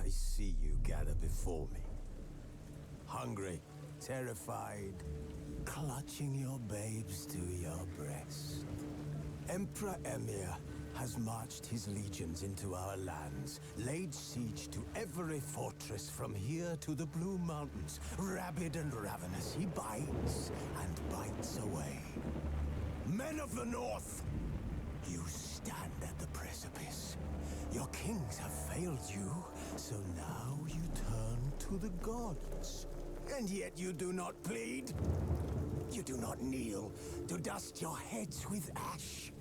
I see you gather before me. Hungry, terrified, clutching your babes to your breast. Emperor Emir has marched his legions into our lands, laid siege to every fortress from here to the Blue Mountains. Rabid and ravenous, he bites and bites away. Men of the North, you stand at the precipice. Your kings have failed you, so now you turn to the gods. And yet you do not plead. You do not kneel to dust your heads with ash.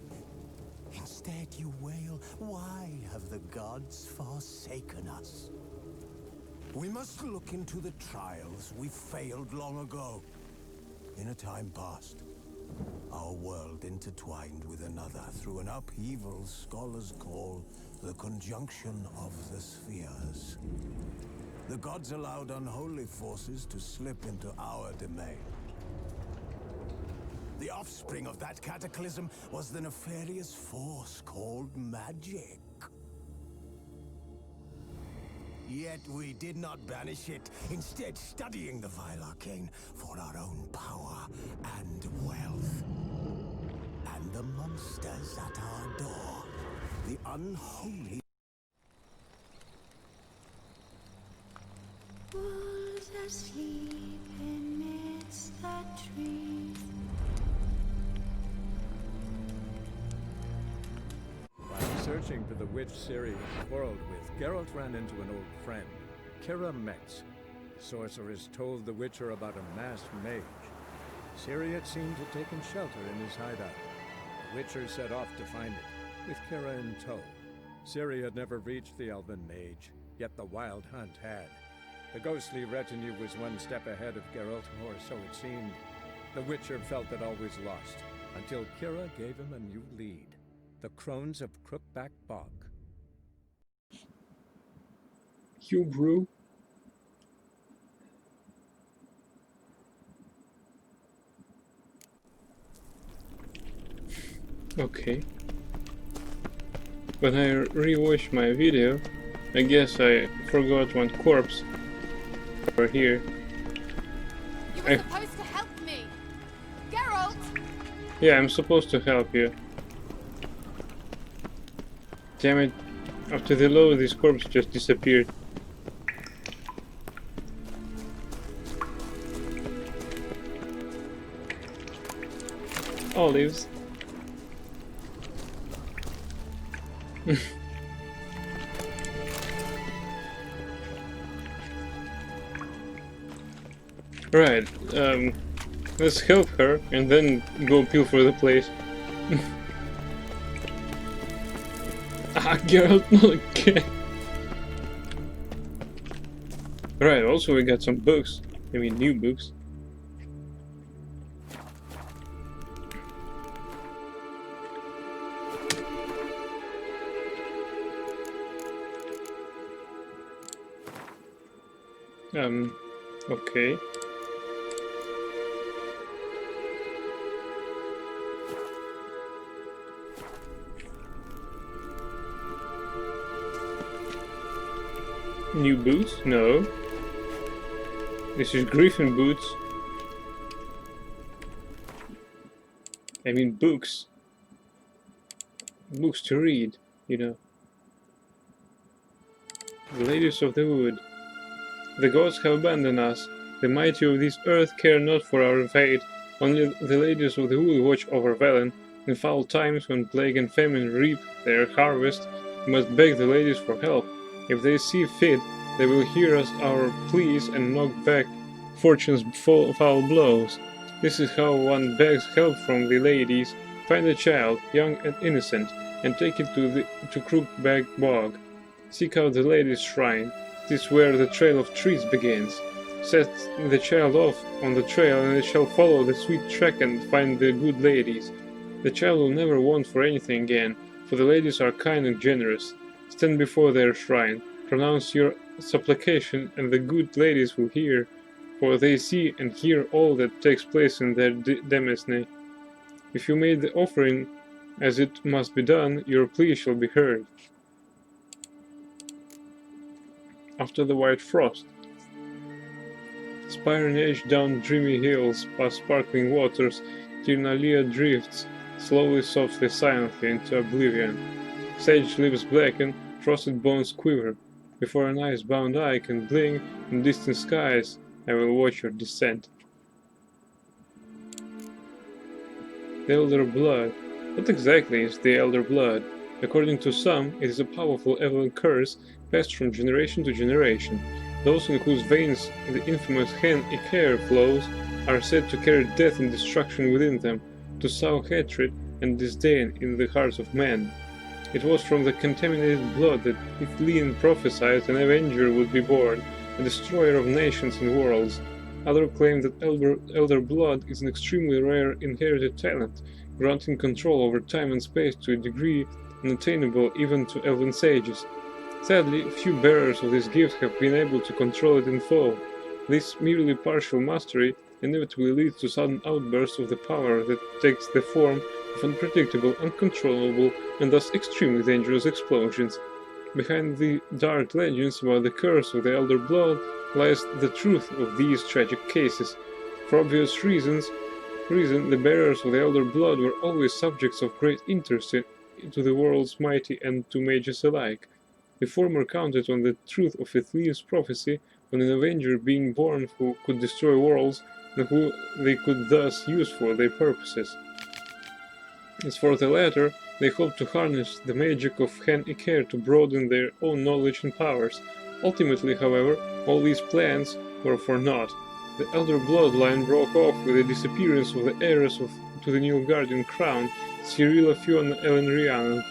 Instead you wail, why have the gods forsaken us? We must look into the trials we failed long ago. In a time past, our world intertwined with another through an upheaval scholars call the conjunction of the spheres. The gods allowed unholy forces to slip into our domain. The offspring of that cataclysm was the nefarious force called magic. Yet we did not banish it, instead studying the vile arcane for our own power and wealth. And the monsters at our door, the unholy... Wolves asleep amidst the trees. While searching for the witch Ciri had quarreled with, Geralt ran into an old friend, Kira Metz. The sorceress told the Witcher about a masked mage. Ciri had seemed to have taken shelter in his hideout. The Witcher set off to find it, with Kira in tow. Ciri had never reached the elven mage, yet the Wild Hunt had. The ghostly retinue was one step ahead of Geralt, or so it seemed. The Witcher felt that all was lost, until Kira gave him a new lead. The Crones of Crookback Bog. You brew? Okay. When I rewatched my video, I guess I forgot one corpse over here. You were supposed to help me! Geralt! Yeah, I'm supposed to help you. Damn it. After the load, this corpse just disappeared. Olives. Right, let's help her and then go peel for the place. Ah, Geralt, not again. Right, also we got some books. I mean, new books. Okay. New boots? No. This is Griffin boots. I mean books. Books to read, you know. The Ladies of the Wood. The gods have abandoned us. The mighty of this earth care not for our fate. Only the Ladies of the Wood watch over Velen. In foul times when plague and famine reap their harvest, we must beg the ladies for help. If they see fit, they will hear us our pleas and knock back fortune's foul blows. This is how one begs help from the ladies. Find a child, young and innocent, and take it to Crookback Bog. Seek out the ladies' shrine. This is where the trail of trees begins. Set the child off on the trail, and it shall follow the sweet track and find the good ladies. The child will never want for anything again, for the ladies are kind and generous. Stand before their shrine, pronounce your supplication, and the good ladies will hear, for they see and hear all that takes place in their demesne. If you made the offering as it must be done, your plea shall be heard. after the white frost. Spyron edged down dreamy hills, past sparkling waters, Tirnalia drifts, slowly, softly, silently, into oblivion. Sage lips blacken, frosted bones quiver. Before an ice-bound eye can blink in distant skies, I will watch your descent. The Elder Blood. What exactly is the Elder Blood? According to some, it is a powerful Elven curse passed from generation to generation. Those in whose veins the infamous Hen Icair flows are said to carry death and destruction within them, to sow hatred and disdain in the hearts of men. It was from the contaminated blood that Ithilien prophesied an Avenger would be born, a destroyer of nations and worlds. Others claim that Elder Blood is an extremely rare inherited talent, granting control over time and space to a degree unattainable even to Elven sages. Sadly, few bearers of this gift have been able to control it in full. This merely partial mastery inevitably leads to sudden outbursts of the power that takes the form of unpredictable, uncontrollable, and thus extremely dangerous explosions. Behind the dark legends about the curse of the Elder Blood lies the truth of these tragic cases. For obvious reason, the bearers of the Elder Blood were always subjects of great interest to the world's mighty and to mages alike. The former counted on the truth of Ithilien's prophecy on an Avenger being born who could destroy worlds and who they could thus use for their purposes. As for the latter, they hoped to harness the magic of Hen Icair to broaden their own knowledge and powers. Ultimately, however, all these plans were for naught. The Elder bloodline broke off with the disappearance of the heiress to the Nilfgaardian crown, Cyrilla Fiona Ellen Rhiannon.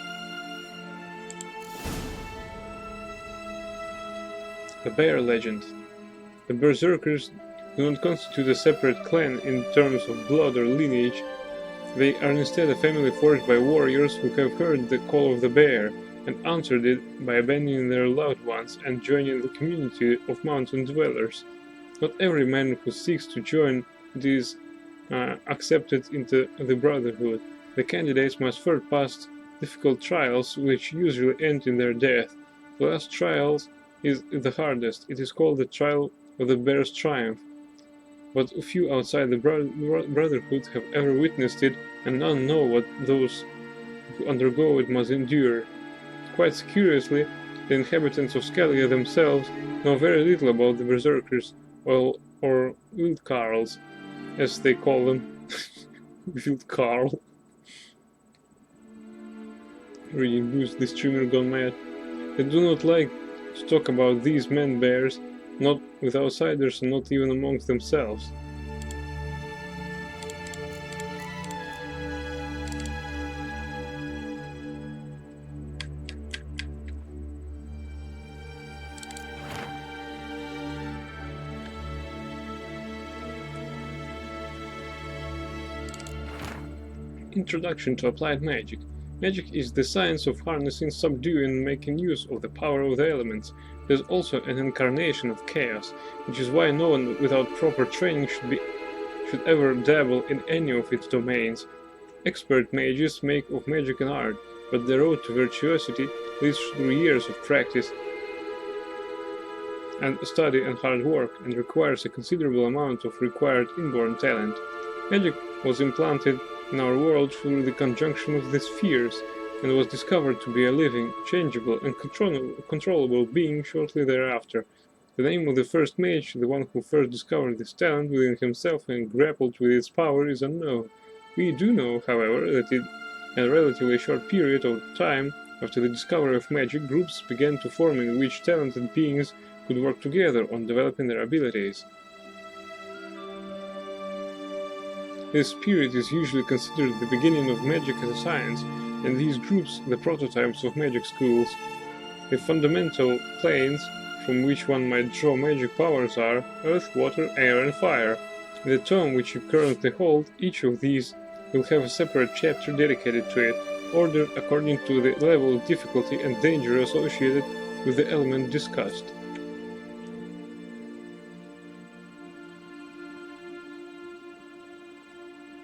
The Bear Legend. The Berserkers do not constitute a separate clan in terms of blood or lineage. They are instead a family forged by warriors who have heard the call of the bear and answered it by abandoning their loved ones and joining the community of mountain dwellers. Not every man who seeks to join is accepted into the brotherhood. The candidates must first pass difficult trials which usually end in their death. The last trial is the hardest. It is called the Trial of the Bear's Triumph. But few outside the Brotherhood have ever witnessed it, and none know what those who undergo it must endure. Quite curiously, the inhabitants of Skellige themselves know very little about the Berserkers, or Wildkarls, as they call them. Wildkarl. Reading Bruce, the streamer gone mad. They do not like to talk about these men-bears, not with outsiders and not even amongst themselves. Introduction to Applied Magic. Magic is the science of harnessing, subduing, and making use of the power of the elements. It is also an incarnation of chaos, which is why no one without proper training should ever dabble in any of its domains. Expert mages make of magic an art, but the road to virtuosity leads through years of practice and study and hard work, and requires a considerable amount of required inborn talent. Magic was implanted in our world through the conjunction of the spheres, and was discovered to be a living, changeable, and controllable being shortly thereafter. The name of the first mage, the one who first discovered this talent within himself and grappled with its power, is unknown. We do know, however, that in a relatively short period of time after the discovery of magic, groups began to form in which talented beings could work together on developing their abilities. This period is usually considered the beginning of magic as a science, and these groups the prototypes of magic schools. The fundamental planes from which one might draw magic powers are earth, water, air, and fire. In the tome which you currently hold, each of these will have a separate chapter dedicated to it, ordered according to the level of difficulty and danger associated with the element discussed.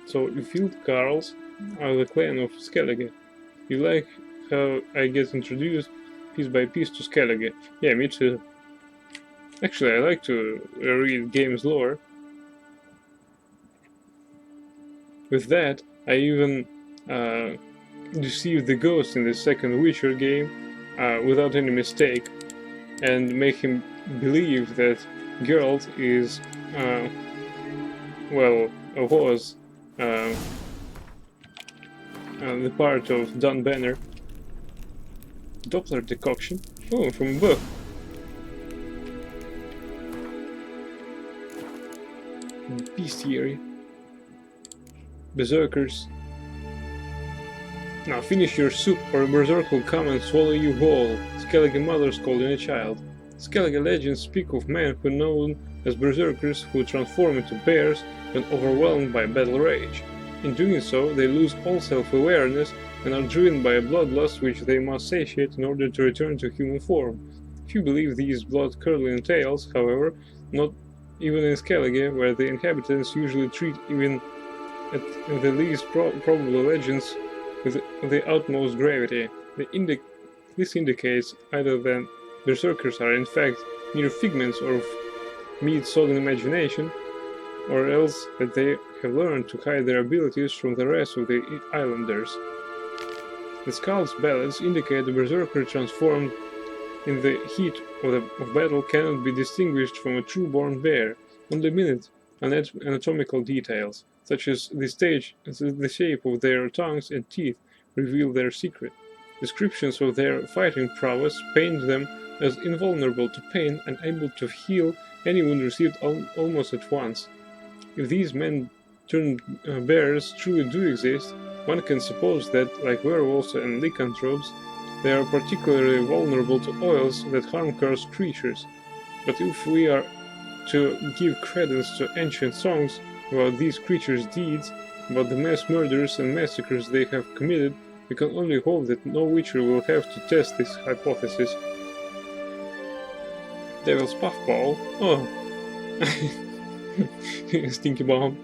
So, the Wildkarls are the clan of Skellige. You like how I get introduced piece by piece to Skellige? Yeah, me too. Actually, I like to read games lore. With that, I even deceive the ghost in the second Witcher game without any mistake, and make him believe that Geralt is, well, was the part of Don Banner. Doppler decoction? Oh, from a book. Bestiary. Berserkers. Now finish your soup or a berserk will come and swallow you whole. Skellige mothers calling a child. Skellige legends speak of men who are known as berserkers who transform into bears when overwhelmed by battle rage. In doing so, they lose all self-awareness and are driven by a bloodlust which they must satiate in order to return to human form. Few believe these blood-curdling tales, however, not even in Skellige, where the inhabitants usually treat even at the least probable legends with the utmost gravity. This indicates either that berserkers are in fact mere figments of meat-sodden imagination, or else that they have learned to hide their abilities from the rest of the islanders. The Skald's ballads indicate the berserker transformed in the heat of battle cannot be distinguished from a true-born bear. Only minute anatomical details, such as the shape of their tongues and teeth, reveal their secret. Descriptions of their fighting prowess paint them as invulnerable to pain and able to heal any wound received almost at once. If these men-turned bears truly do exist, one can suppose that, like werewolves and lycanthropes, they are particularly vulnerable to oils that harm cursed creatures. But if we are to give credence to ancient songs about these creatures' deeds, about the mass murders and massacres they have committed, we can only hope that no Witcher will have to test this hypothesis. Devil's Puffball. Oh. Stinky Bomb.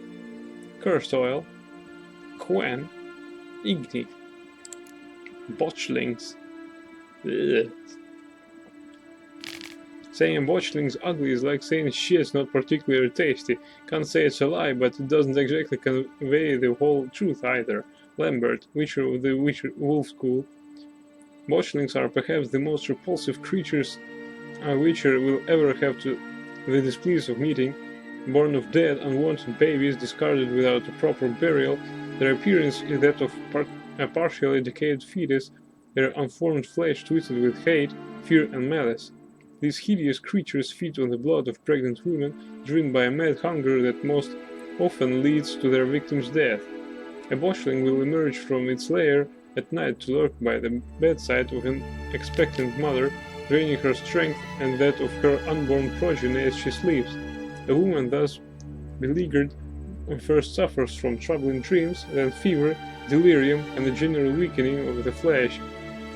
Cursed Oil. Quen. Igni. Botchlings. Ugh. Saying botchling's ugly is like saying shit's not particularly tasty. Can't say it's a lie, but it doesn't exactly convey the whole truth either. Lambert, Witcher of the Wolf School. Botchlings are perhaps the most repulsive creatures a Witcher will ever have to the displeasure of meeting. Born of dead, unwanted babies discarded without a proper burial, their appearance is that of a partially decayed fetus, their unformed flesh twisted with hate, fear and malice. These hideous creatures feed on the blood of pregnant women, driven by a mad hunger that most often leads to their victim's death. A botchling will emerge from its lair at night to lurk by the bedside of an expectant mother, draining her strength and that of her unborn progeny as she sleeps. A woman thus beleaguered first suffers from troubling dreams, then fever, delirium, and a general weakening of the flesh.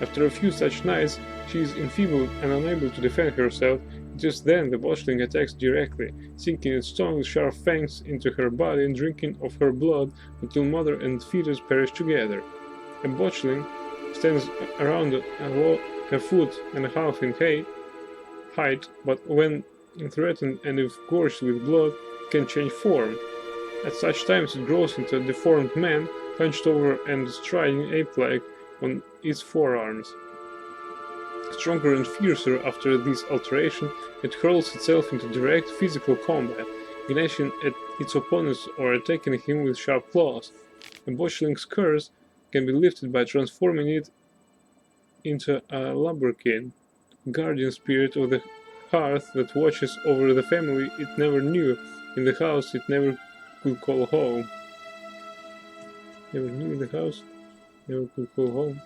After a few such nights, she is enfeebled and unable to defend herself. Just then the botchling attacks directly, sinking its tongue with sharp fangs into her body and drinking of her blood until mother and fetus perish together. A botchling stands around a foot and a half in height, but when threatened and if gorged with blood, can change form. At such times it grows into a deformed man, hunched over and striding ape-like on its forearms. Stronger and fiercer after this alteration, it hurls itself into direct physical combat, gnashing at its opponents or attacking him with sharp claws. A botchling's curse can be lifted by transforming it into a lubberkin, guardian spirit of the hearth that watches over the family it never knew, in the house it never could call home. Never knew in the house, never could call home.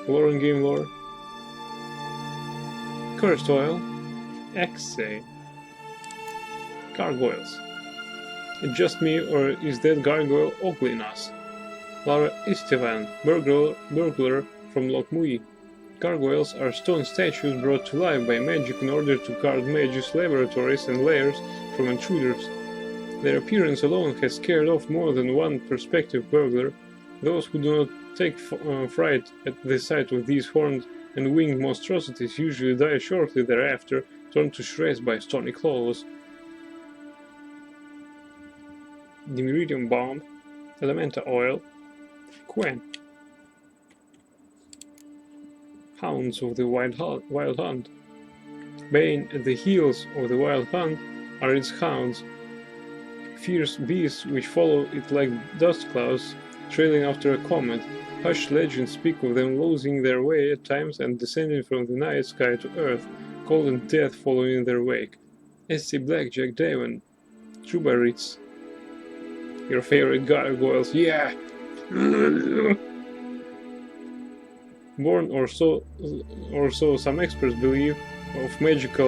Lore and game lore. Cursed Oil. Exe. Gargoyles. It just me, or is that gargoyle ogling us? Lara Istevan, burglar from Lokmui. Gargoyles are stone statues brought to life by magic in order to guard mages' laboratories and lairs from intruders. Their appearance alone has scared off more than one prospective burglar. Those who do not take fright at the sight of these horned and winged monstrosities usually die shortly thereafter, torn to shreds by stony claws. Dimeridium Bomb, Elementa Oil, Quen. Hounds of the Wild Hunt. Baying at the heels of the Wild Hunt are its hounds, fierce beasts which follow it like dust clouds trailing after a comet. Hushed legends speak of them losing their way at times and descending from the night sky to earth, cold and death following in their wake. SC Blackjack Devon, Trubaritz, your favorite gargoyles, yeah! Born or so some experts believe of magic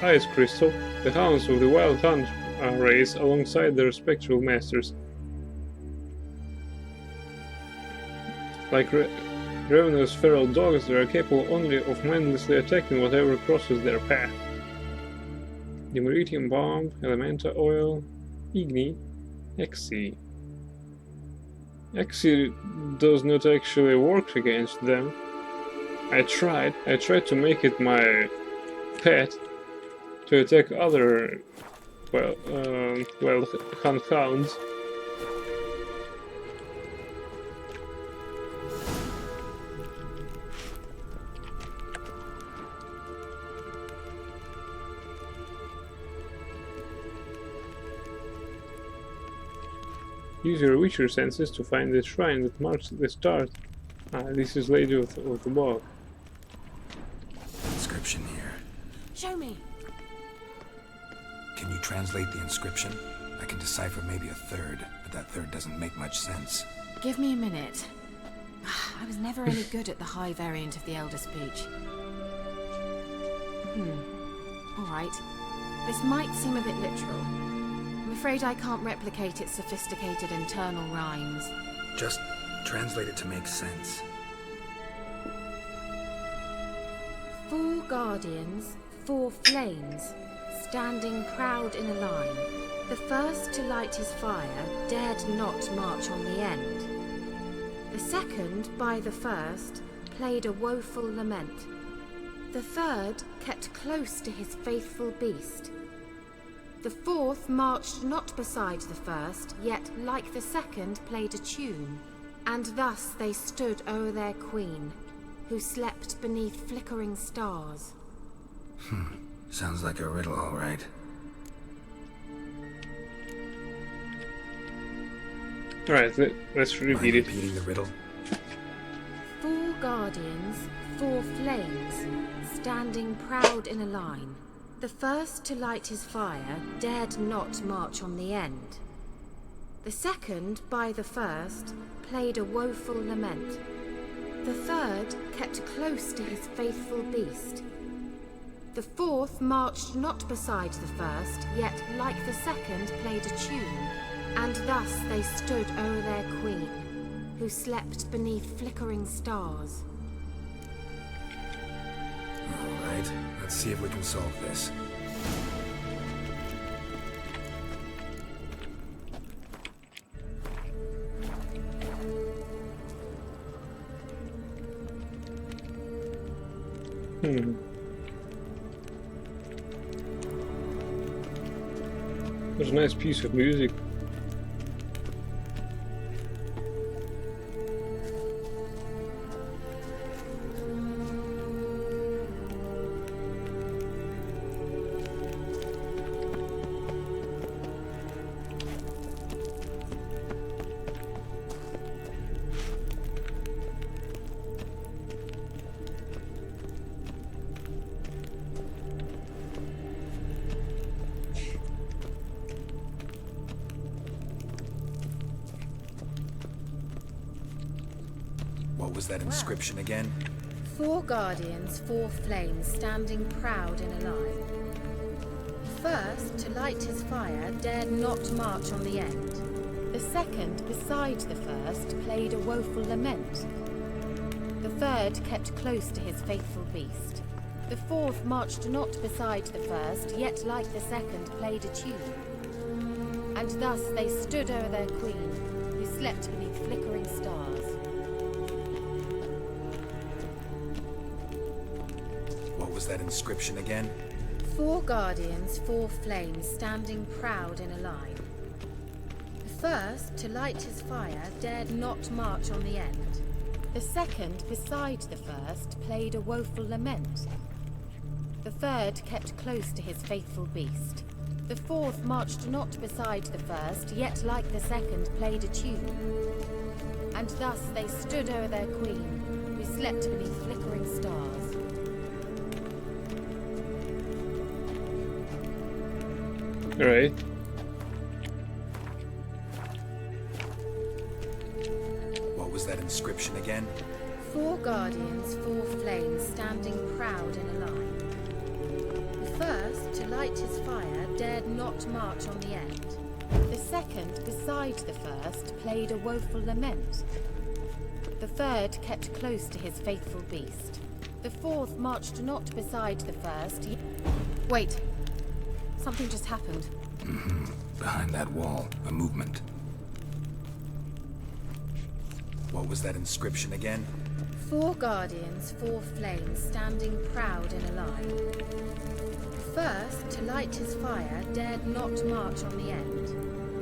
ice crystal, the hounds of the Wild Hunt race alongside their spectral masters. Like ravenous feral dogs, they are capable only of mindlessly attacking whatever crosses their path. Dimeridium Bomb, Elementa Oil, Igni, Exi. Exi does not actually work against them. I tried to make it my pet to attack other hunt hounds. Use your Witcher senses to find the shrine that marks the start. This is Lady of the Bog. Inscription here. Show me. Can you translate the inscription? I can decipher maybe a third, but that third doesn't make much sense. Give me a minute. I was never any good at the high variant of the Elder Speech. Alright. This might seem a bit literal. I'm afraid I can't replicate its sophisticated internal rhymes. Just translate it to make sense. 4 guardians, 4 flames, standing proud in a line. The first to light his fire dared not march on the end. The second, by the first, played a woeful lament. The third kept close to his faithful beast. The fourth marched not beside the first, yet like the second played a tune. And thus they stood o'er their queen, who slept beneath flickering stars. Sounds like a riddle, all right. Alright, let's repeat it. Repeating the riddle? 4 guardians, 4 flames, standing proud in a line. The first to light his fire dared not march on the end. The second, by the first, played a woeful lament. The third kept close to his faithful beast. The fourth marched not beside the first, yet like the second played a tune. And thus they stood o'er their queen, who slept beneath flickering stars. All right, let's see if we can solve this. There's a nice piece of music. What was that inscription again? 4 guardians, 4 flames, standing proud in a line. The first, to light his fire, dared not march on the end. The second, beside the first, played a woeful lament. The third kept close to his faithful beast. The fourth marched not beside the first, yet like the second played a tune. And thus they stood o'er their queen, who slept beneath flickering stars. was that inscription again? 4 guardians, 4 flames, standing proud in a line. The first, to light his fire, dared not march on the end. The second, beside the first, played a woeful lament. The third kept close to his faithful beast. The fourth marched not beside the first, yet like the second played a tune. And thus they stood o'er their queen, who slept beneath flickering stars. Alright. What was that inscription again? 4 guardians, 4 flames, standing proud in a line. The first, to light his fire, dared not march on the end. The second, beside the first, played a woeful lament. The third kept close to his faithful beast. The fourth marched not beside the first. Wait. Something just happened. Behind that wall, a movement. What was that inscription again? 4 guardians, 4 flames, standing proud in a line. The first, to light his fire, dared not march on the end.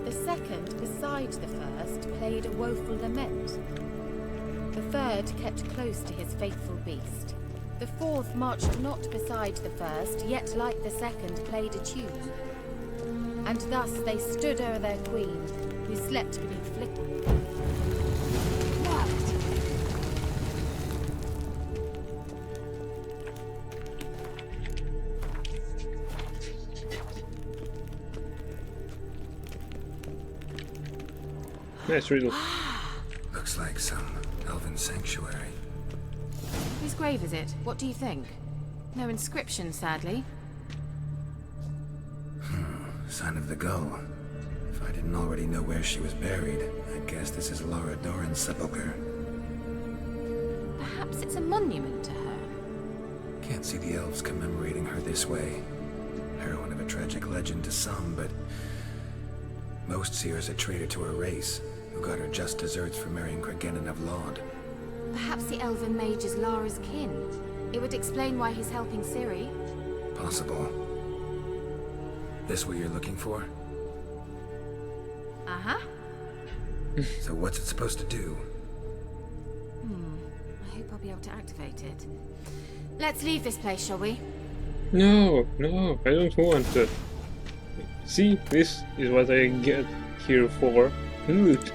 The second, beside the first, played a woeful lament. The third kept close to his faithful beast. The fourth marched not beside the first, yet like the second played a tune. And thus they stood o'er their queen, who slept beneath flickering. Nice riddle. Looks like some elven sanctuary. Whose grave is it? What do you think? No inscription, sadly. Sign of the gull. If I didn't already know where she was buried, I'd guess this is Lara Dorren's sepulcher. Perhaps it's a monument to her. Can't see the elves commemorating her this way. Heroine of a tragic legend to some, but most see her as a traitor to her race, who got her just deserts for marrying Cregennan of Laud. Perhaps the elven mage is Lara's kin. It would explain why he's helping Ciri. Possible. This what you're looking for? Uh-huh. So what's it supposed to do? I hope I'll be able to activate it. Let's leave this place, shall we? No, no, I don't want to. See, this is what I get here for. Loot.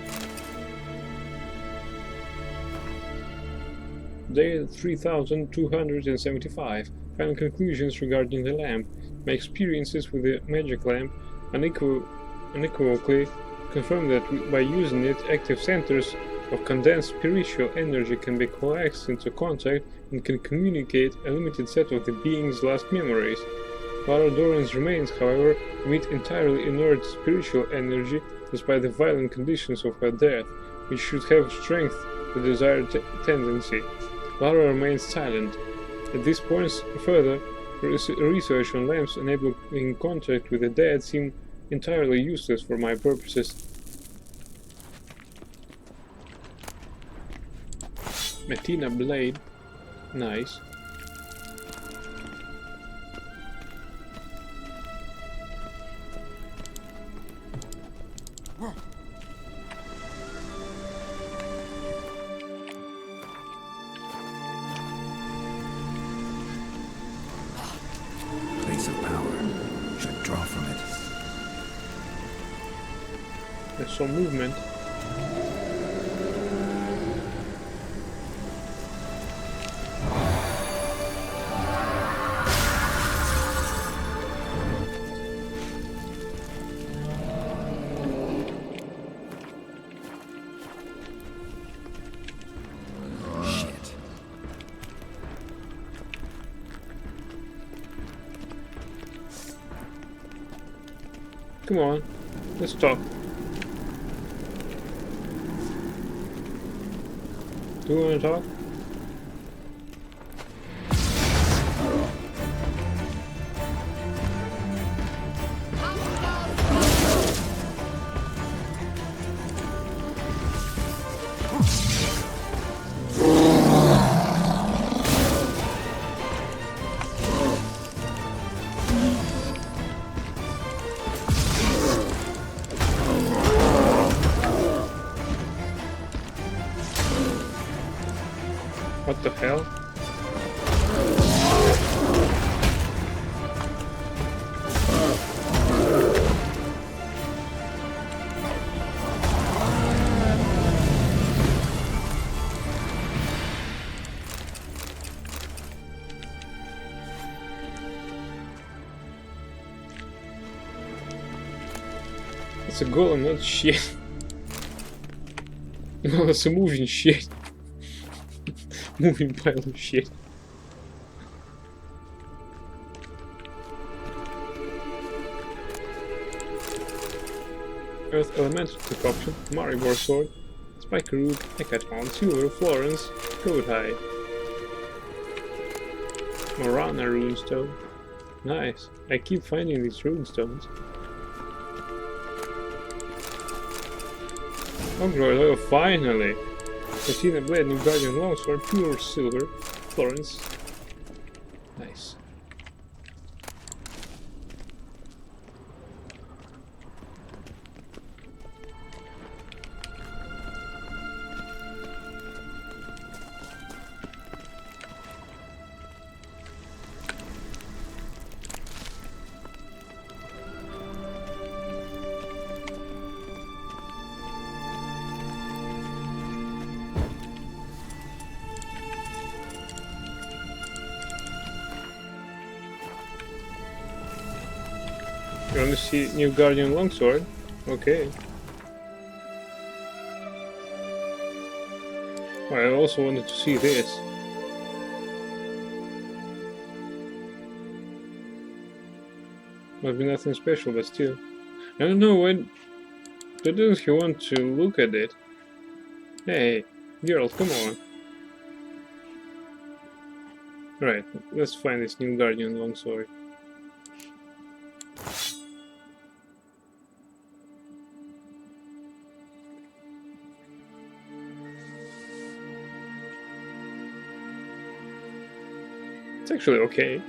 Day 3275. Final conclusions regarding the lamp. My experiences with the magic lamp unequivocally confirm that by using it, active centers of condensed spiritual energy can be coaxed into contact and can communicate a limited set of the being's last memories. Lara Dorren's remains, however, emit entirely inert spiritual energy despite the violent conditions of her death, which should have strength the desired tendency. Lara remains silent. At this point, further research on lamps enabling contact with the dead seem entirely useless for my purposes. Metina blade. Nice. Place of power. Should draw from it. There's some movement. Shit. Come on, let's talk. Do you want to talk? What the hell? It's a golem, not shit. No, it's a moving shit. Moving pile of shit. Earth Elemental Concoction, Maribor Sword, Spiker Root, Hecaton, Silver, Florence, Code High. Morana Runestone. Nice. I keep finding these runestones. Ogroid, oh finally! Athena Blade, New Guardian Longsword, Pure Silver, Florence. Nice. You want to see New Guardian Longsword? Okay. I also wanted to see this. Might be nothing special, but still. I don't know when. Doesn't he want to look at it? Hey, girl, come on. Right, let's find this New Guardian Longsword. It's actually okay.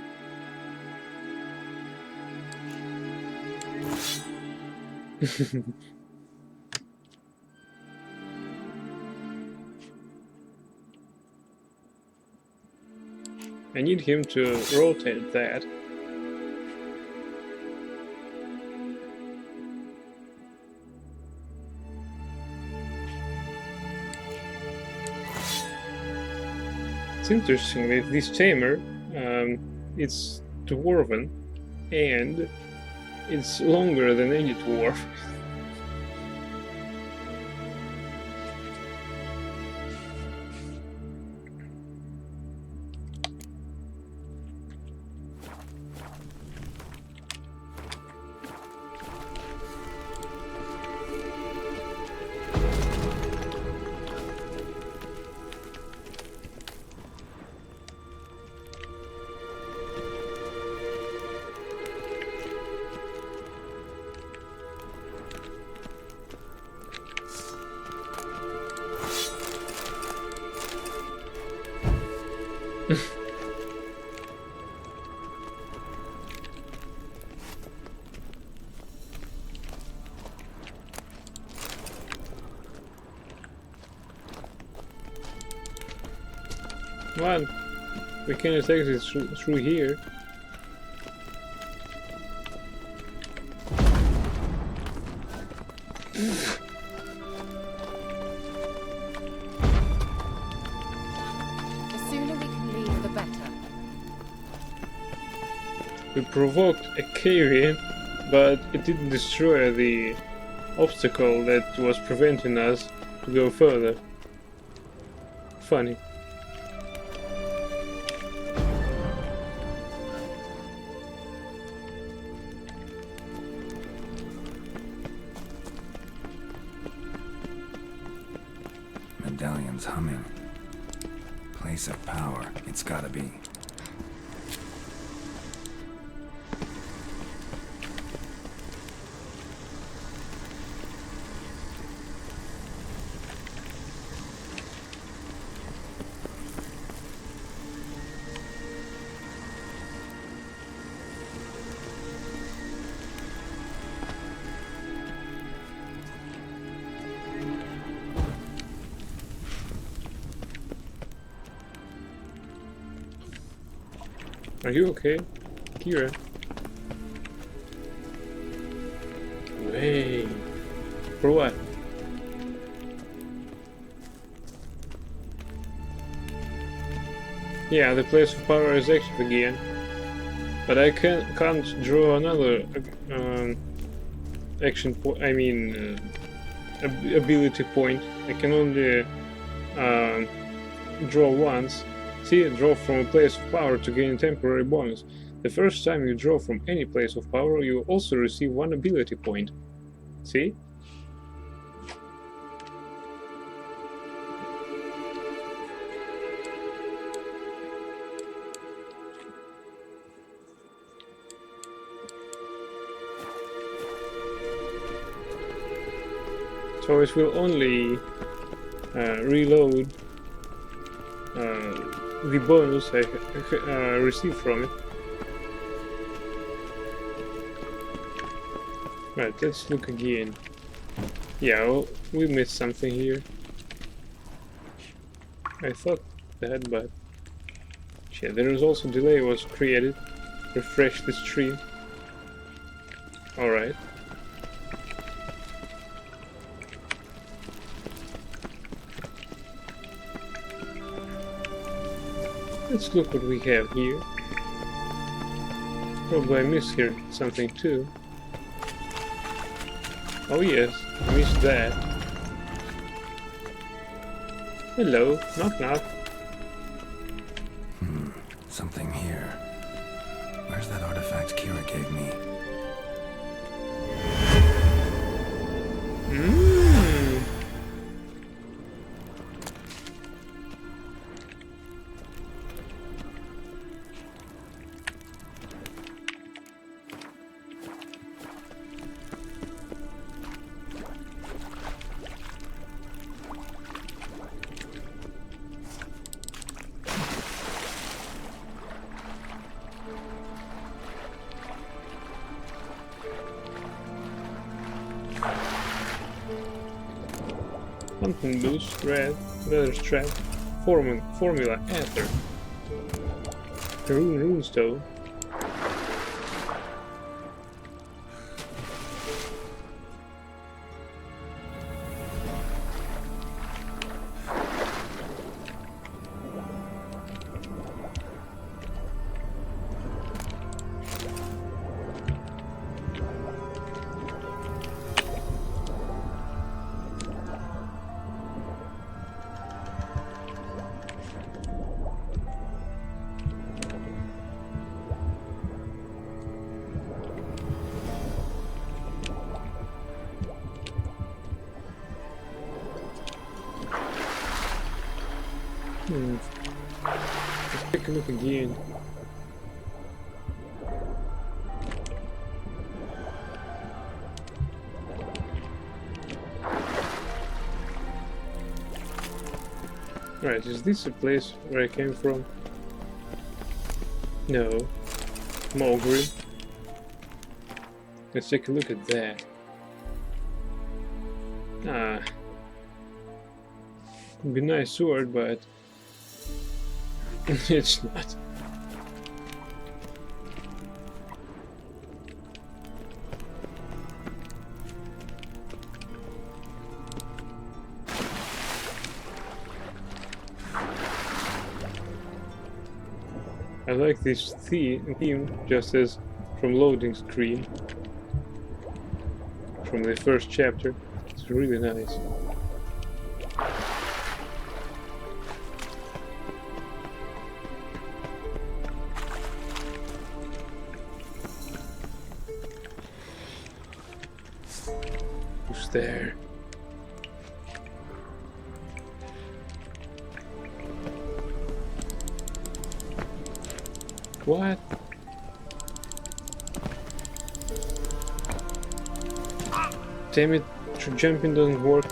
I need him to rotate that. It's interesting that this tamer, it's dwarven, and it's longer than any dwarf. Come on, we can take this through here. The sooner we can leave, the better. We provoked a cave-in, but it didn't destroy the obstacle that was preventing us to go further. Funny. Medallion's humming. Place of power, it's gotta be. Are you okay, Kira? Wait. For what? Yeah, the place of power is active again. But I can't draw another action point. I mean, ability point. I can only draw once. See, draw from a place of power to gain a temporary bonus. The first time you draw from any place of power, you also receive one ability point. See? So it will only reload the bonus I received from it. Right, let's look again. Yeah, well, we missed something here. I thought that, but yeah, there is also delay was created. Refresh the stream. Alright. Let's look what we have here. Probably I missed here something too. Oh yes, I missed that. Hello, knock knock. Something here. Where's that artifact Kira gave me? Hunting boost, red, leather strap, formula ether, runestone. Let's take a look again. Right, is this a place where I came from? No. Mulgrim. Let's take a look at that. Ah. Could be a nice sword, but it's not. I like this theme just as from loading screen from the first chapter. It's really nice. Who's there? What? Damn it, jumping doesn't work.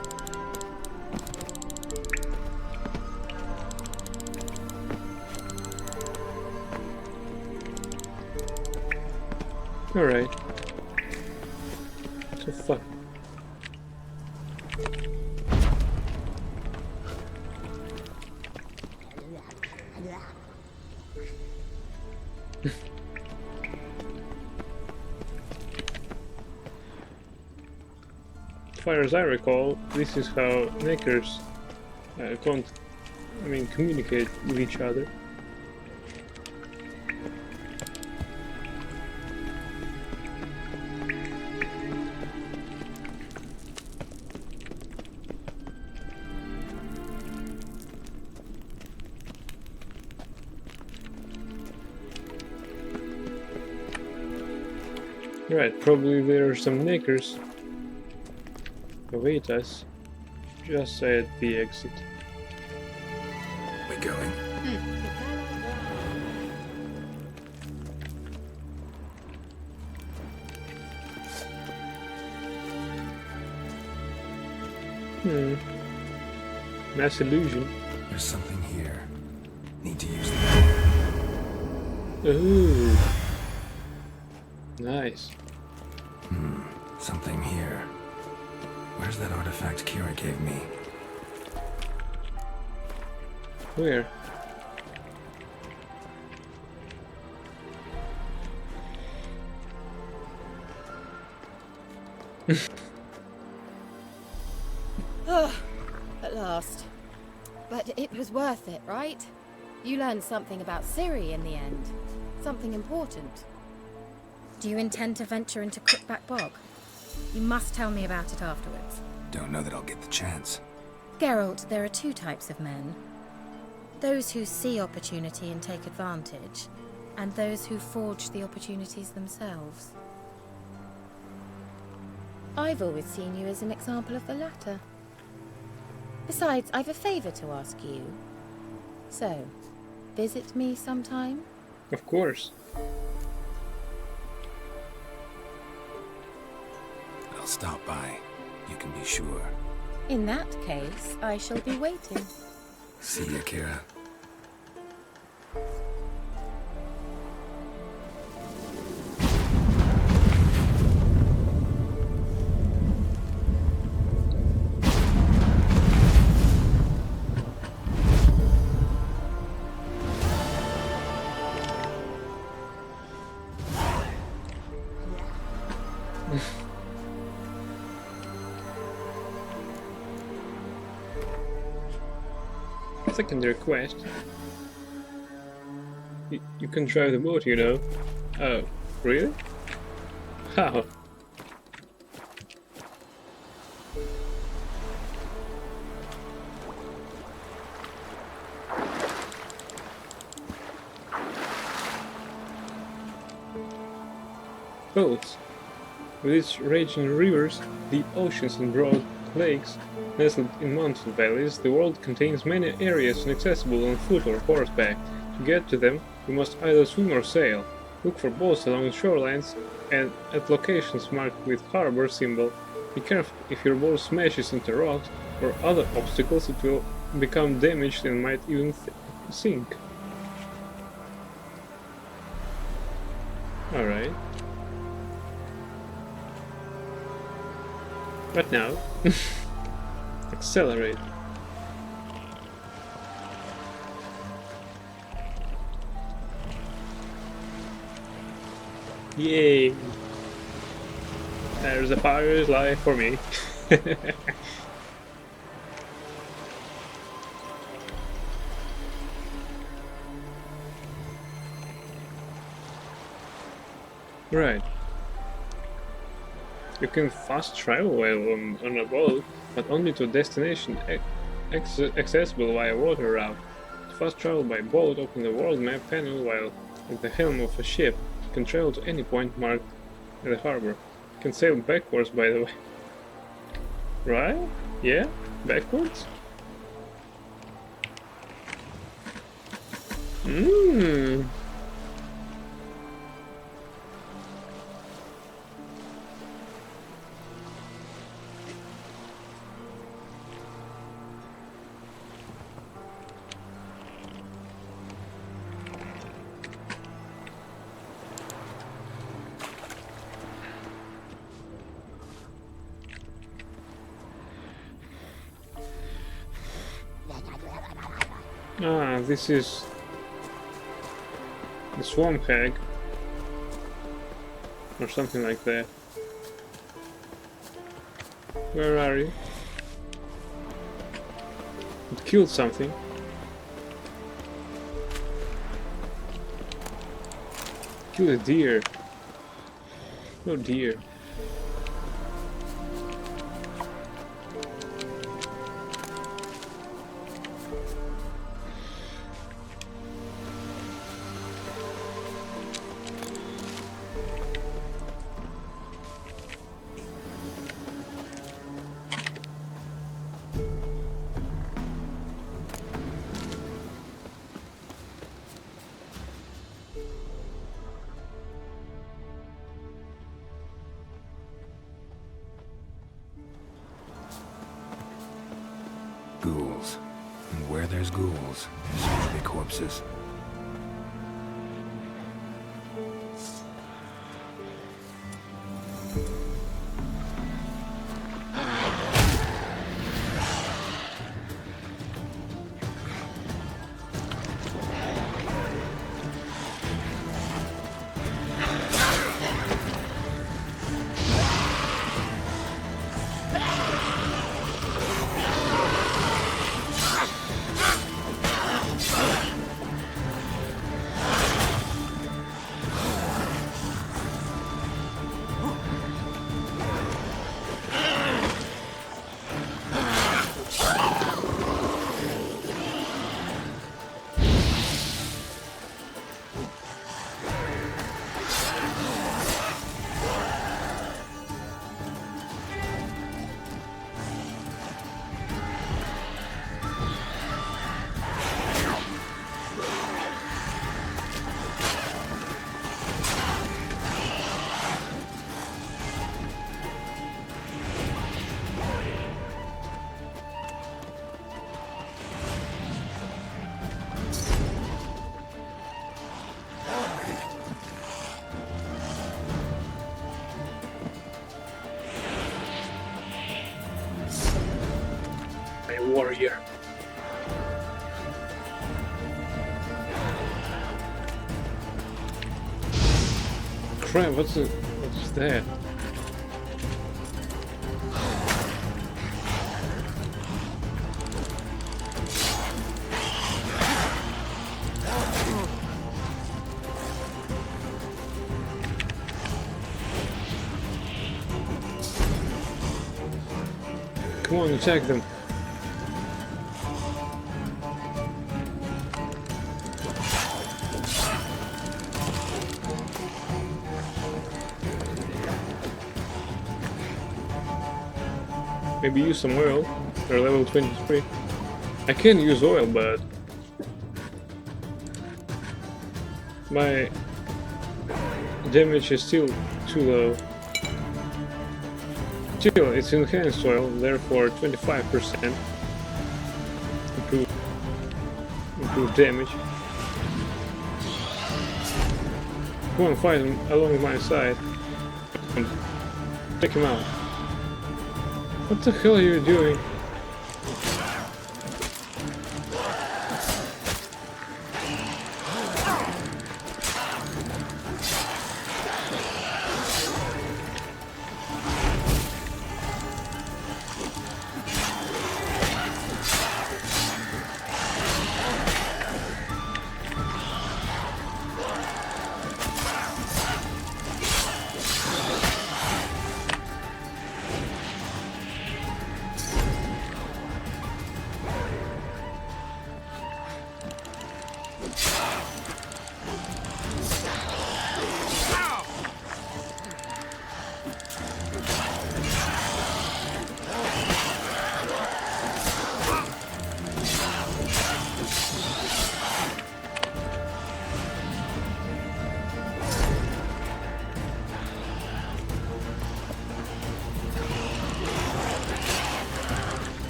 Alright. So fuck. far as I recall, this is how Neckers communicate with each other. Right, probably there are some Neckers await us just at the exit. We going? Mass illusion. There's something here. Need to use it. Ooh. Nice. Something here. Where's that artifact Kira gave me? Where? At last. But it was worth it, right? You learned something about Ciri in the end. Something important. Do you intend to venture into Crookback Bog? You must tell me about it afterwards. Don't know that I'll get the chance. Geralt, there are two types of men. Those who see opportunity and take advantage, and those who forge the opportunities themselves. I've always seen you as an example of the latter. Besides, I've a favor to ask you. So, visit me sometime? Of course. I'll stop by. You can be sure. In that case, I shall be waiting. See ya, Kira. Secondary quest. You can drive the boat, you know. Oh, really? How? Boats. With its raging rivers, deep oceans and broad lakes, nestled in mountain valleys, the world contains many areas inaccessible on foot or horseback. To get to them, you must either swim or sail. Look for boats along the shorelines and at locations marked with harbor symbol. Be careful, if your boat smashes into rocks or other obstacles, it will become damaged and might even sink. Alright. What now? Accelerate. Yay! There's a pirate's life for me. Right. You can fast travel while on a boat, but only to a destination accessible via water route. To fast travel by boat, open the world map panel while at the helm of a ship. You can travel to any point marked in the harbor. You can sail backwards, by the way. Right? Yeah? Backwards? Mmm. Ah, this is the swamp hag, or something like that. Where are you? It killed something. Killed a deer. No deer. Ghouls. And where there's ghouls, there's usually corpses. Warrior. Crap, what's that? Come on, attack them. Maybe use some oil. They're level 23. I can use oil, but my damage is still too low. Still, it's enhanced oil, therefore 25% improved damage. Come on, fight him along my side and take him out. What the hell are you doing?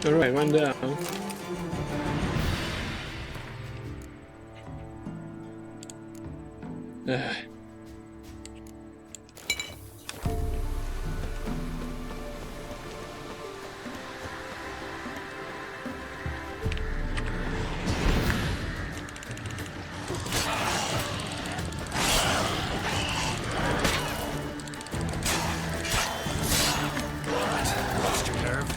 Alright, one down. Ah. Lost your nerve?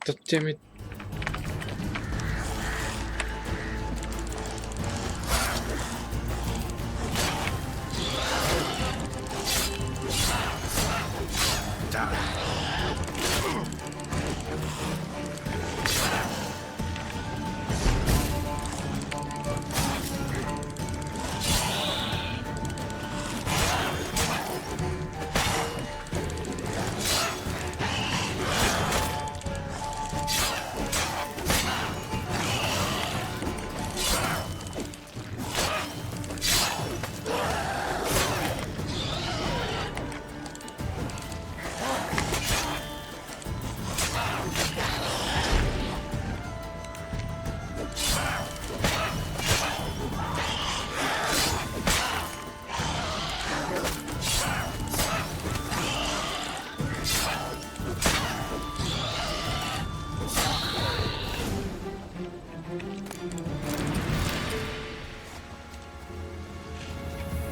God damn it.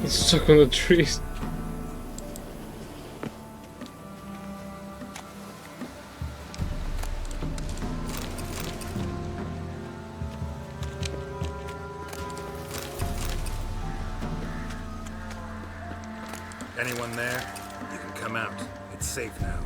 It's stuck on the trees. Anyone there? You can come out. It's safe now.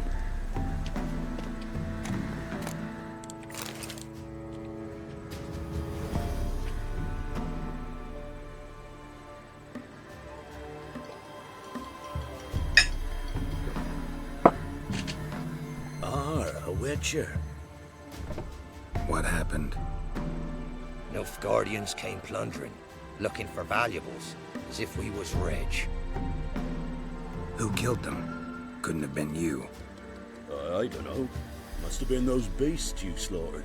A Witcher. What happened? Nilfgaardians came plundering, looking for valuables, as if we was rich. Who killed them? Couldn't have been you. I don't know. Must have been those beasts you slaughtered.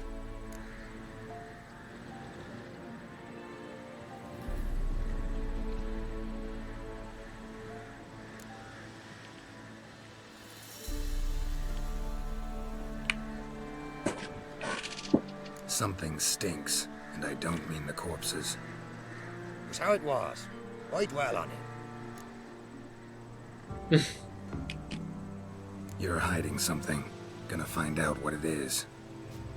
Something stinks, and I don't mean the corpses. It was how it was. Why dwell on it? You're hiding something. Gonna find out what it is.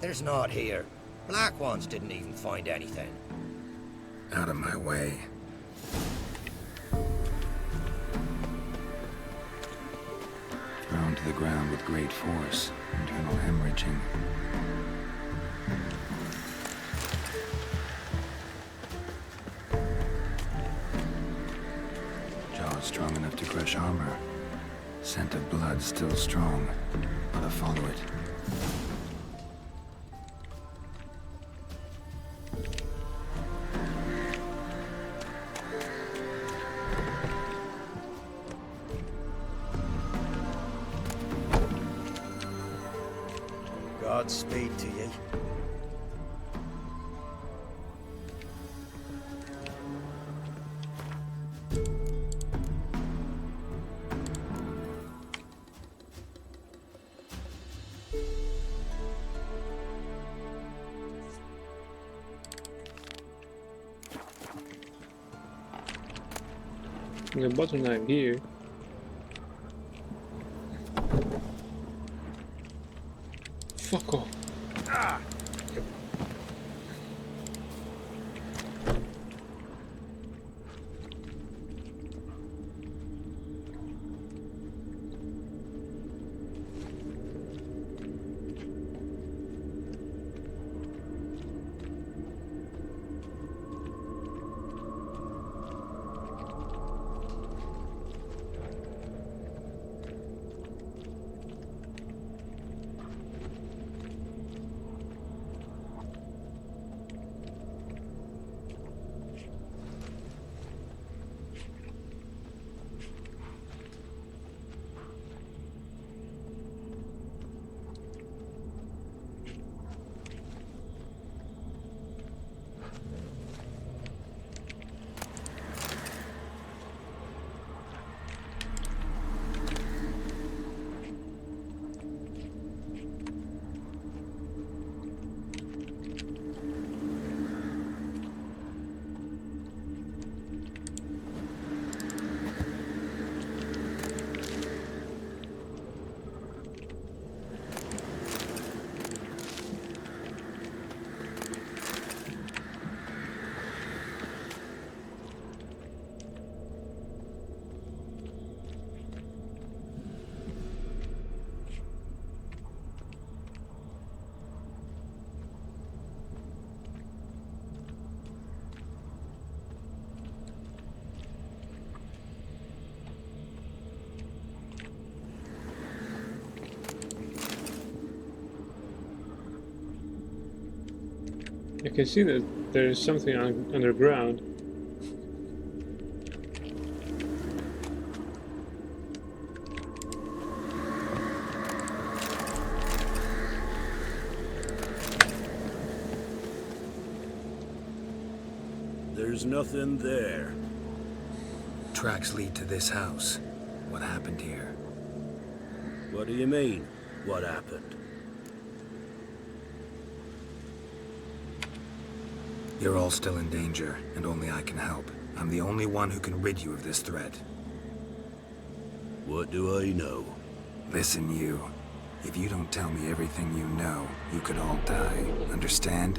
There's not here. Black Ones didn't even find anything. Out of my way. Thrown to the ground with great force. Internal hemorrhaging. Jaws strong enough to crush armor. Scent of blood still strong. Gotta follow it. Godspeed to ye. The butter knife here. Fuck off. I can see that there is something underground. There's nothing there. Tracks lead to this house. What happened here? What do you mean, what happened? You're all still in danger, and only I can help. I'm the only one who can rid you of this threat. What do I know? Listen, you. If you don't tell me everything you know, you could all die. Understand?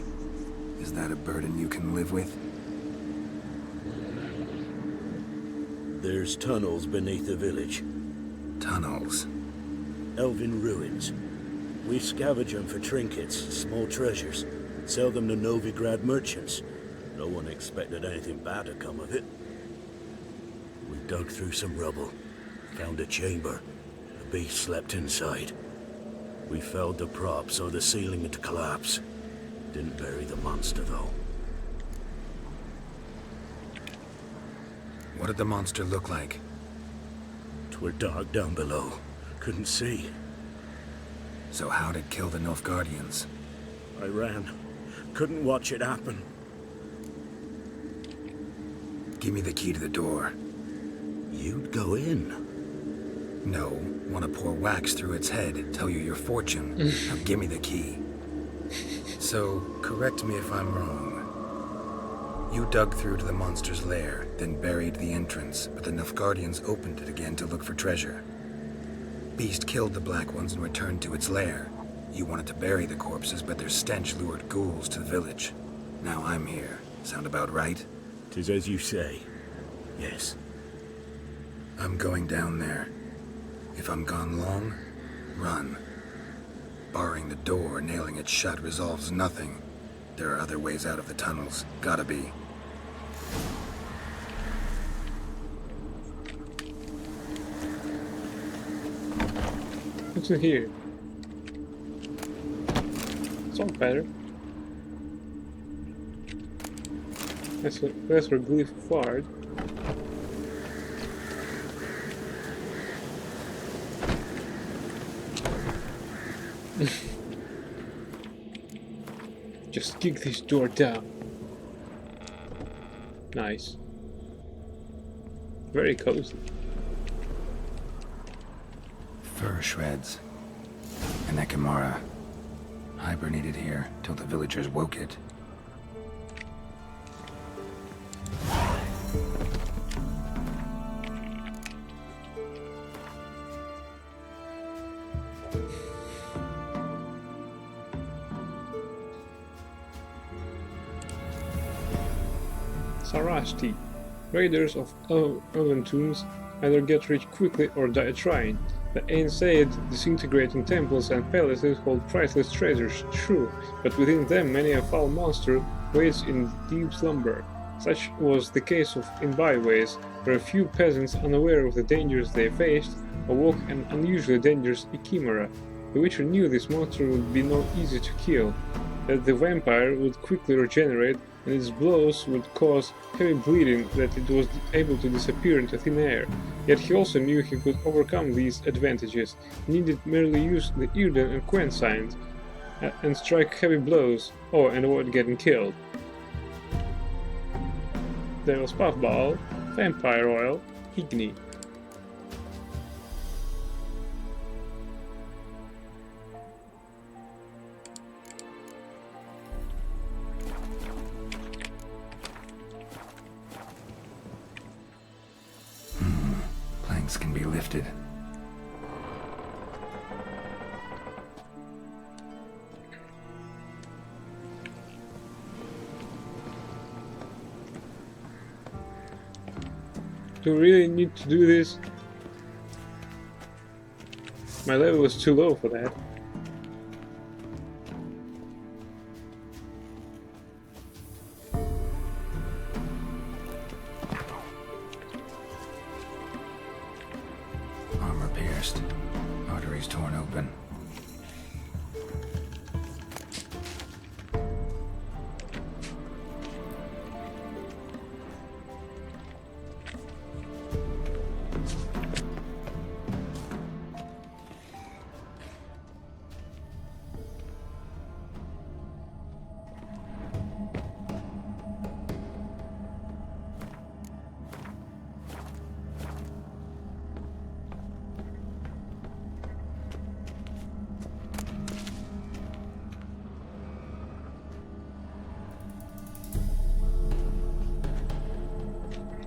Is that a burden you can live with? There's tunnels beneath the village. Tunnels? Elven ruins. We scavenge them for trinkets, small treasures. Sell them to Novigrad merchants. No one expected anything bad to come of it. We dug through some rubble. Found a chamber. The beast slept inside. We felled the prop so the ceiling had to collapse. Didn't bury the monster, though. What did the monster look like? 'Twere dark down below. Couldn't see. So how'd it kill the Nilfgaardians? I ran. Couldn't watch it happen. Give me the key to the door. You'd go in? No. Want to pour wax through its head, tell you your fortune. Now give me the key. So, correct me if I'm wrong. You dug through to the monster's lair, then buried the entrance, but the Nilfgaardians opened it again to look for treasure. Beast killed the Black Ones and returned to its lair. You wanted to bury the corpses, but their stench lured ghouls to the village. Now I'm here. Sound about right? 'Tis as you say. Yes. I'm going down there. If I'm gone long, run. Barring the door, nailing it shut resolves nothing. There are other ways out of the tunnels. Gotta be. What's in here? It's all better. That's where Glyph fired. Just kick this door down. Nice. Very cozy. Fur shreds. An Ekimara. Hibernated here till the villagers woke it. Sarasti. Raiders of elven tombs either get rich quickly or die trying. The Ain Seid disintegrating temples and palaces hold priceless treasures, true, but within them many a foul monster waits in deep slumber. Such was the case in byways, where a few peasants, unaware of the dangers they faced, awoke an unusually dangerous chimera. The Witcher knew this monster would be not easy to kill, that the vampire would quickly regenerate, and its blows would cause heavy bleeding, that it was able to disappear into thin air. Yet he also knew he could overcome these advantages. He needed merely use the Irden and Quen signs, and strike heavy blows, and avoid getting killed. There was Puffball, Vampire Oil, Igni. Planks can be lifted. Do we really need to do this? My level is too low for that. Armor pierced. Arteries torn open.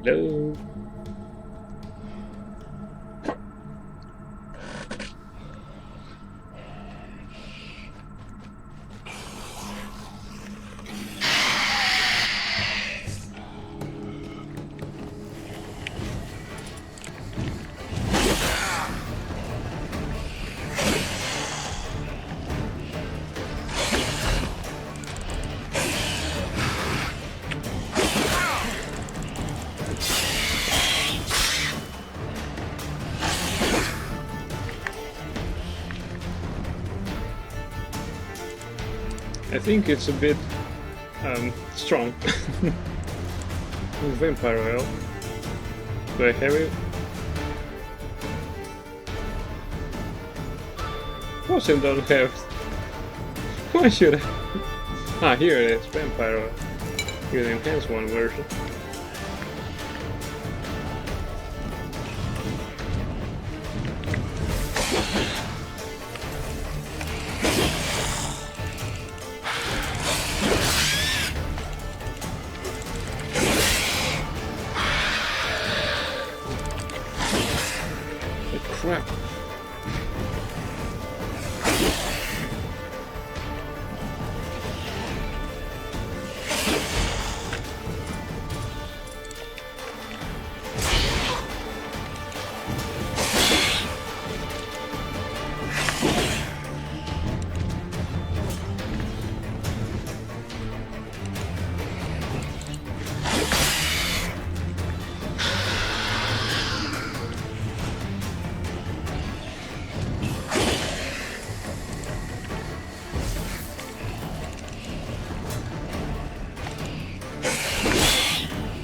Hello. I think it's a bit strong. Vampire oil. Do I have it? Of course I don't have. Why should I? Ah, here it is. Vampire oil. Here's the enhanced one version. Crap.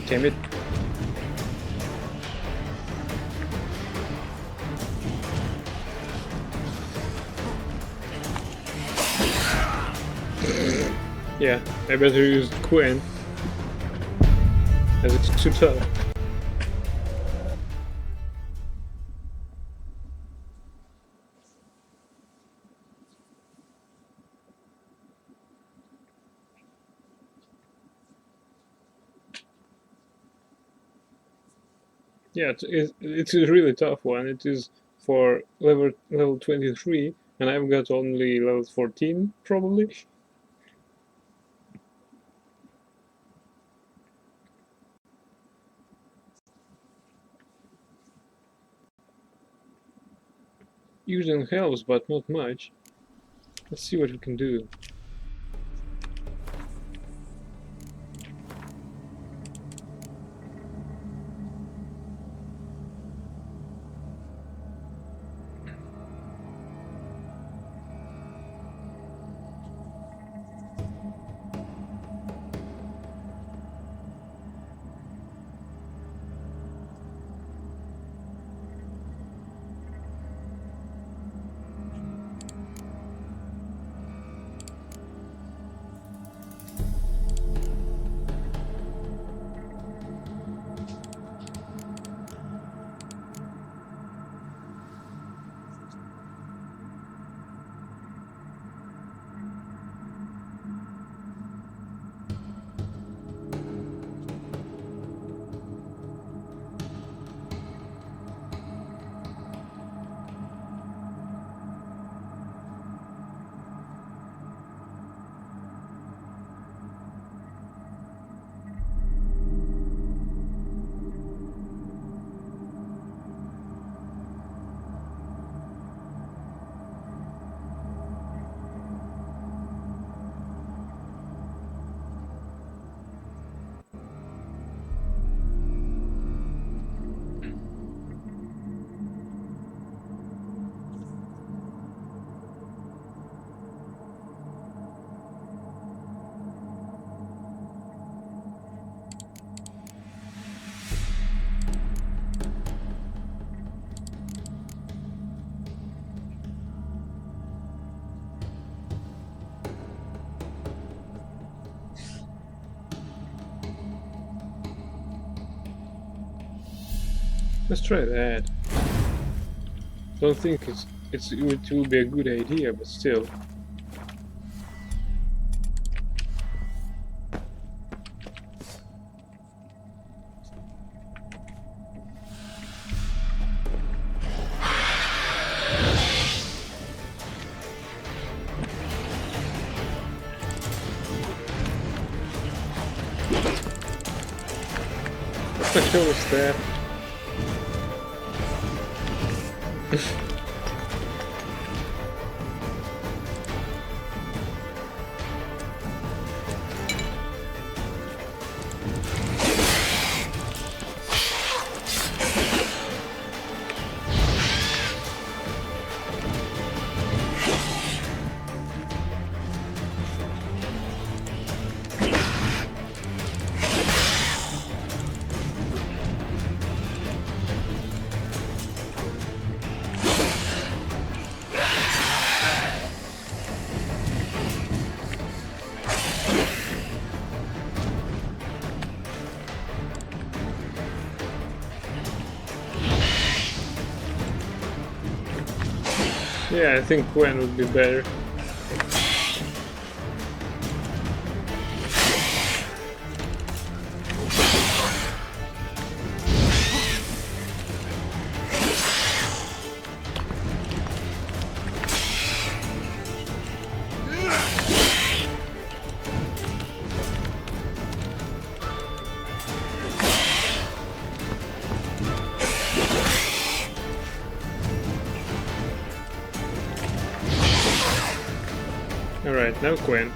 Damn it. Yeah, I better use Quen, as it's too tough. Yeah, it's a really tough one. It is for level 23, and I've got only level 14, probably. Using helps, but not much. Let's see what we can do. Let's try that. Don't think it will be a good idea, but still. What the hell is that? Yeah, I think Gwen would be better. Alright, now Gwen.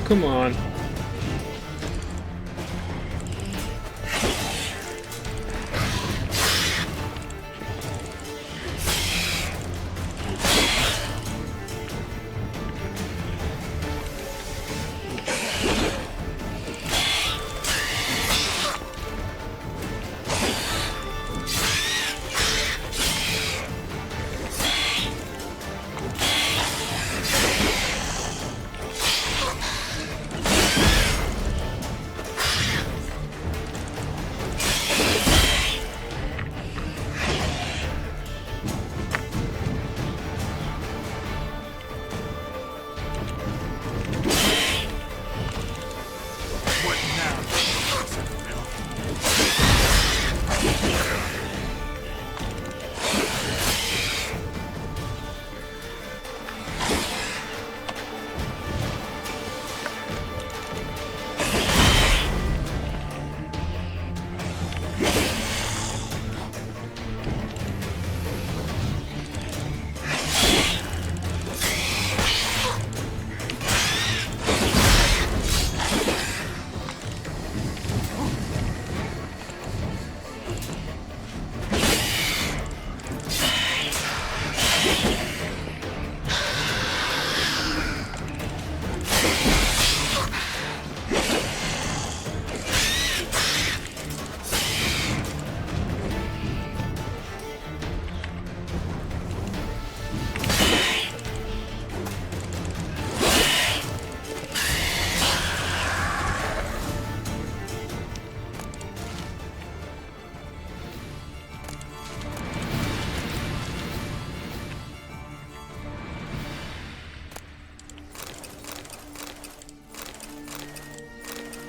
Come on.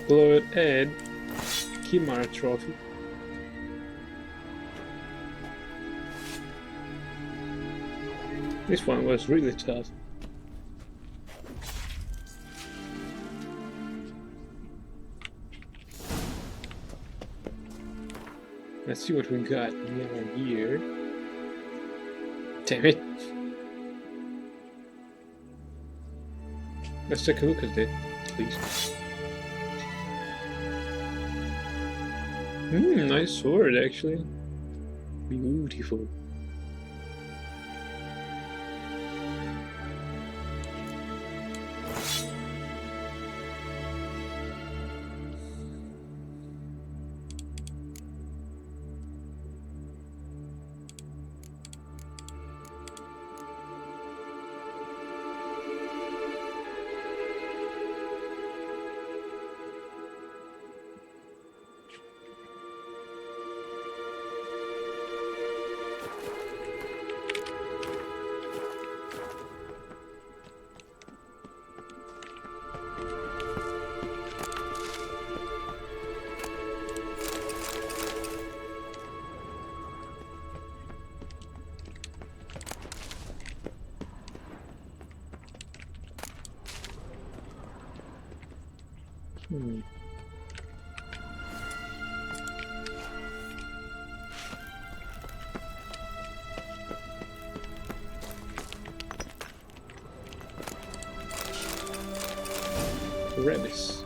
Blood and Kimara trophy. This one was really tough. Let's see what we got here. Damn it. Let's take a look at it, please. Nice sword, actually. Beautiful. Rebis.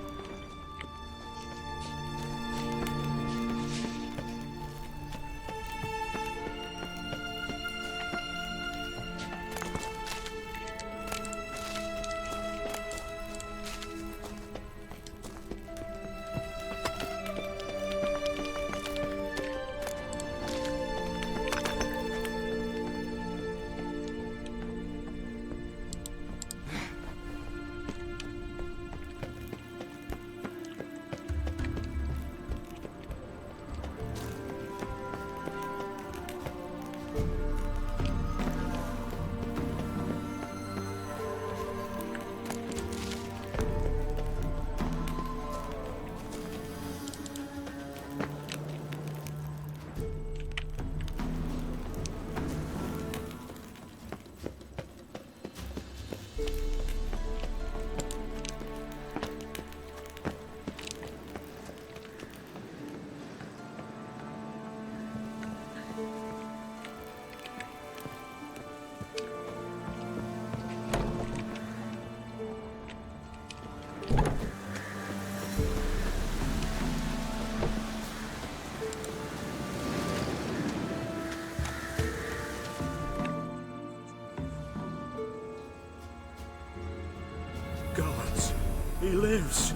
Gods, he lives.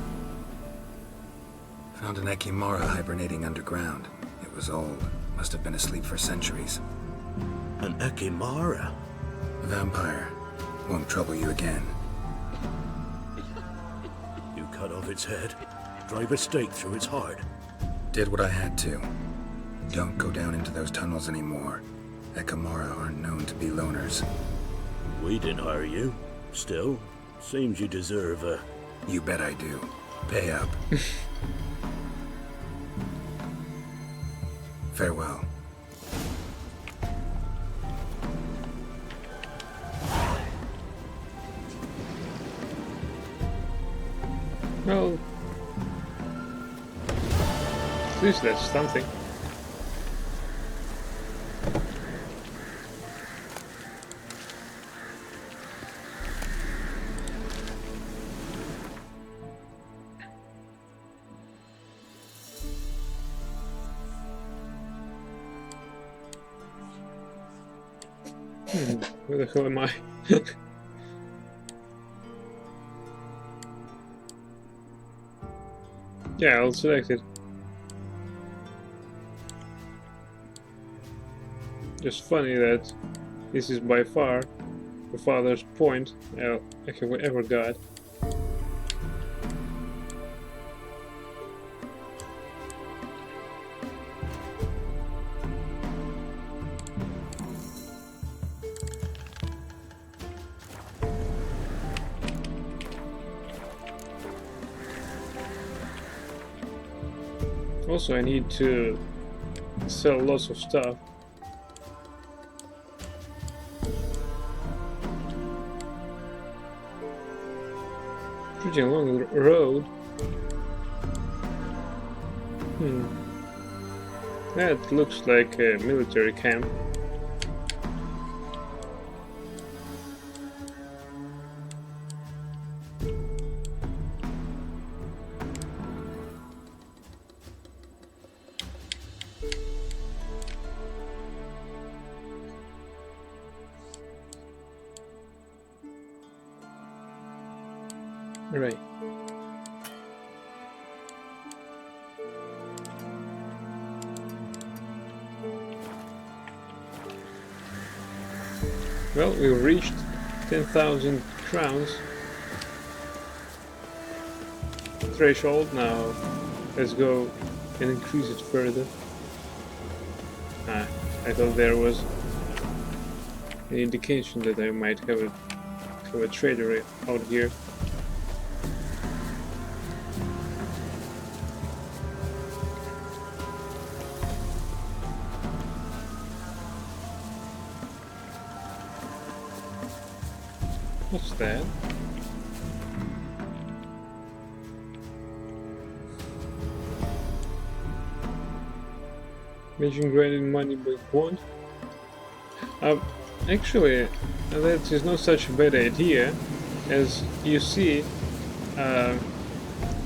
Found an Ekimara hibernating underground. It was old. Must have been asleep for centuries. An Ekimara? A vampire. Won't trouble you again. You cut off its head, drive a stake through its heart. Did what I had to. Don't go down into those tunnels anymore. Ekimara aren't known to be loners. We didn't hire you. Still, seems you deserve a... You bet I do. Pay up. Farewell. Well, at least that's something. Where the hell am I? Yeah, I'll select it. Just funny that this is by far the farthest point I have ever got. Also, I need to sell lots of stuff. Pretty long road. That looks like a military camp. Right. Well, we've reached 10,000 crowns threshold. Now let's go and increase it further. I thought there was an indication that I might have a trader out here. What's that? Making granted money by bond. Actually, that is not such a bad idea. As you see,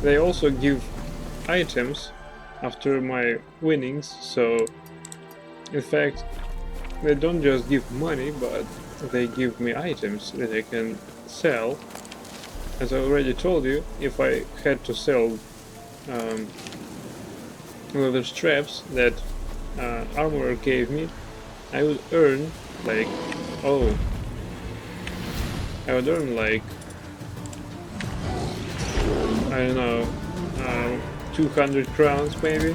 they also give items after my winnings, so in fact they don't just give money, but they give me items that I can sell. As I already told you, if I had to sell leather straps that armorer gave me, I would earn like, I would earn like, I don't know, 200 crowns maybe.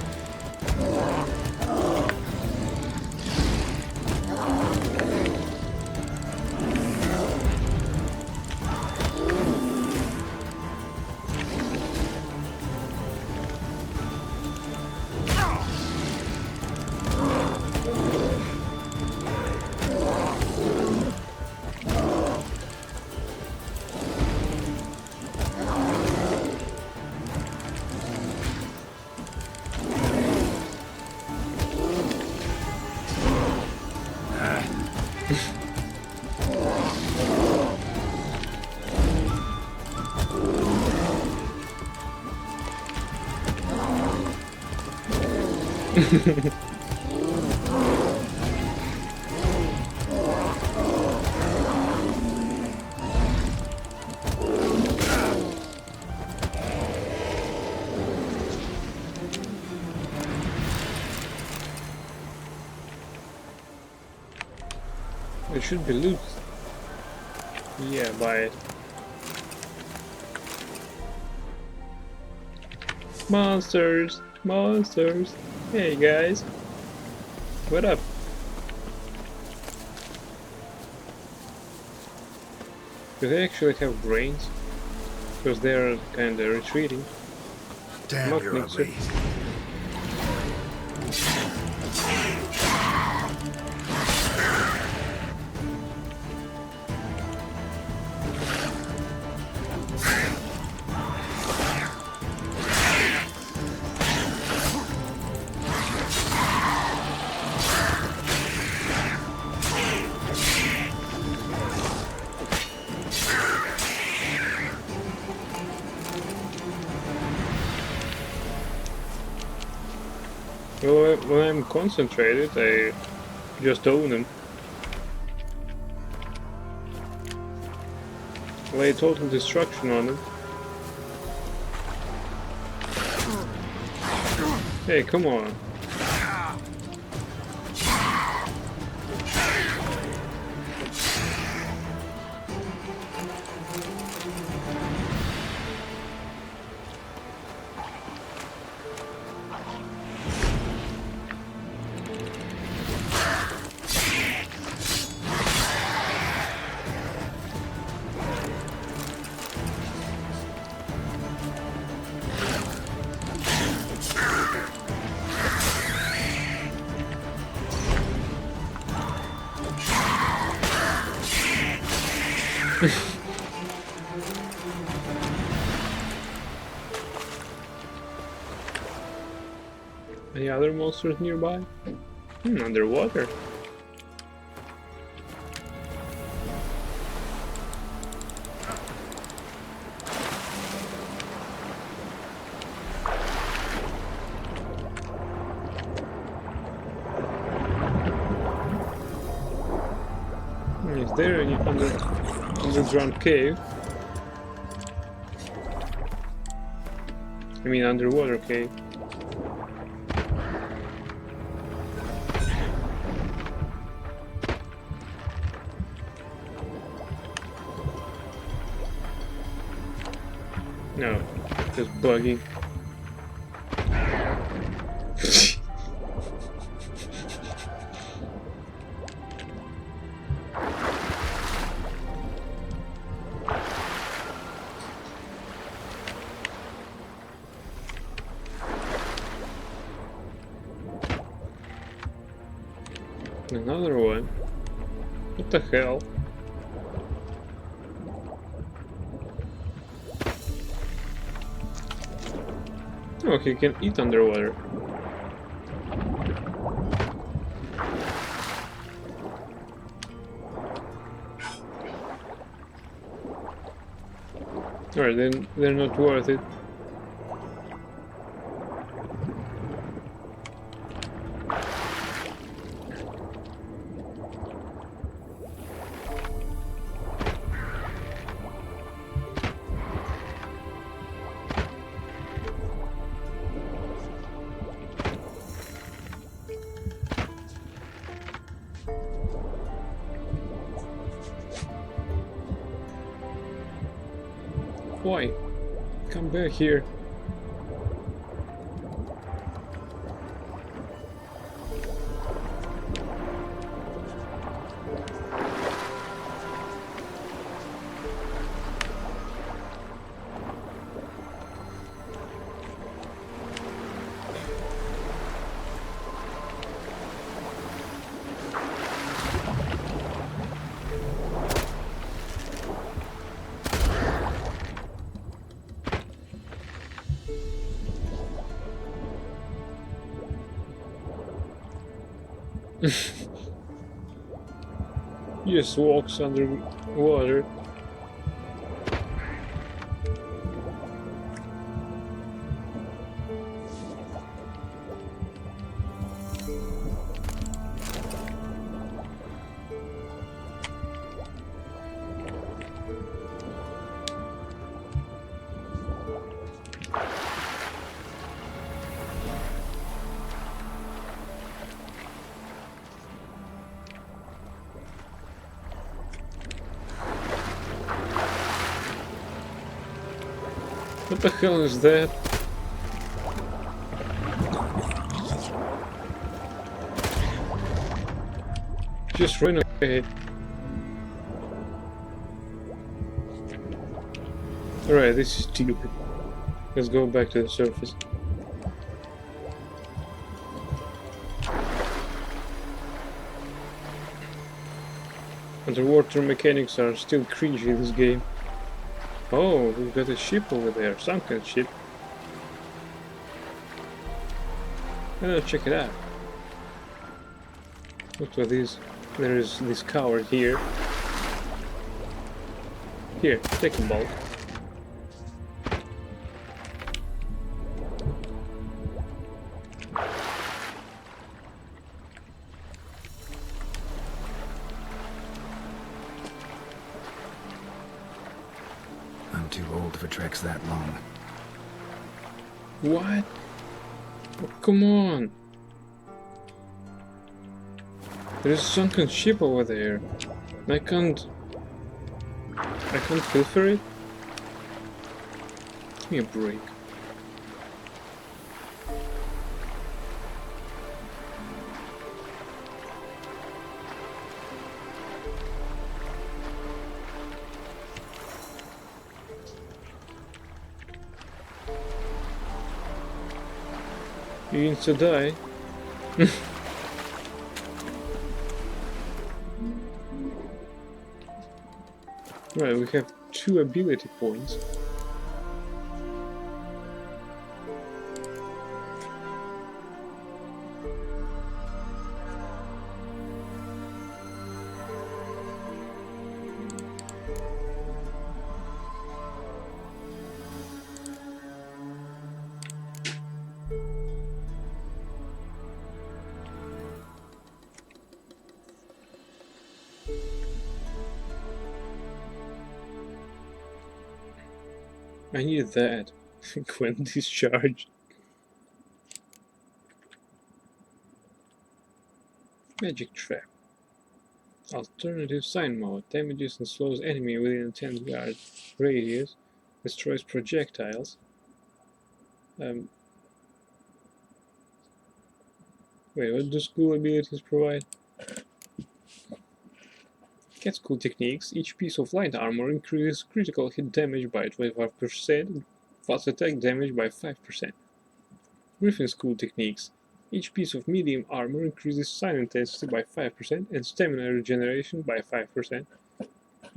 It should be loot. Yeah, buy it. Monsters! Monsters! Hey guys! What up? Do they actually have brains? Because they're kinda retreating. Damn, you're ugly. Well, when I'm concentrated, I just own them. Lay total destruction on them. Hey, come on. Any other monsters nearby? Underwater. Is there any underground cave? I mean underwater cave. No, just buggy. Another one? What the hell? Oh, he can eat underwater. Alright, then they're not worth it. Why? Come back here. He just walks underwater. What the hell is that? Just run away. Alright, this is stupid. Let's go back to the surface. Underwater mechanics are still cringy in this game. Oh, we've got a ship over there, sunken ship. Let's check it out. Look at this. There is this coward here. Here, take a bolt. I'm too old for treks that long. What? Oh, come on. There's a sunken ship over there. I can't pilfer it? Give me a break. You insta die. Right, we have 2 ability points. I need that. When discharged. Magic Trap. Alternative sign mode. Damages and slows enemy within a 10-yard radius. Destroys projectiles. Wait, what do school abilities provide? Get school techniques. Each piece of light armor increases critical hit damage by 25%, fast attack damage by 5%. Griffin school techniques. Each piece of medium armor increases sign intensity by 5% and stamina regeneration by 5%.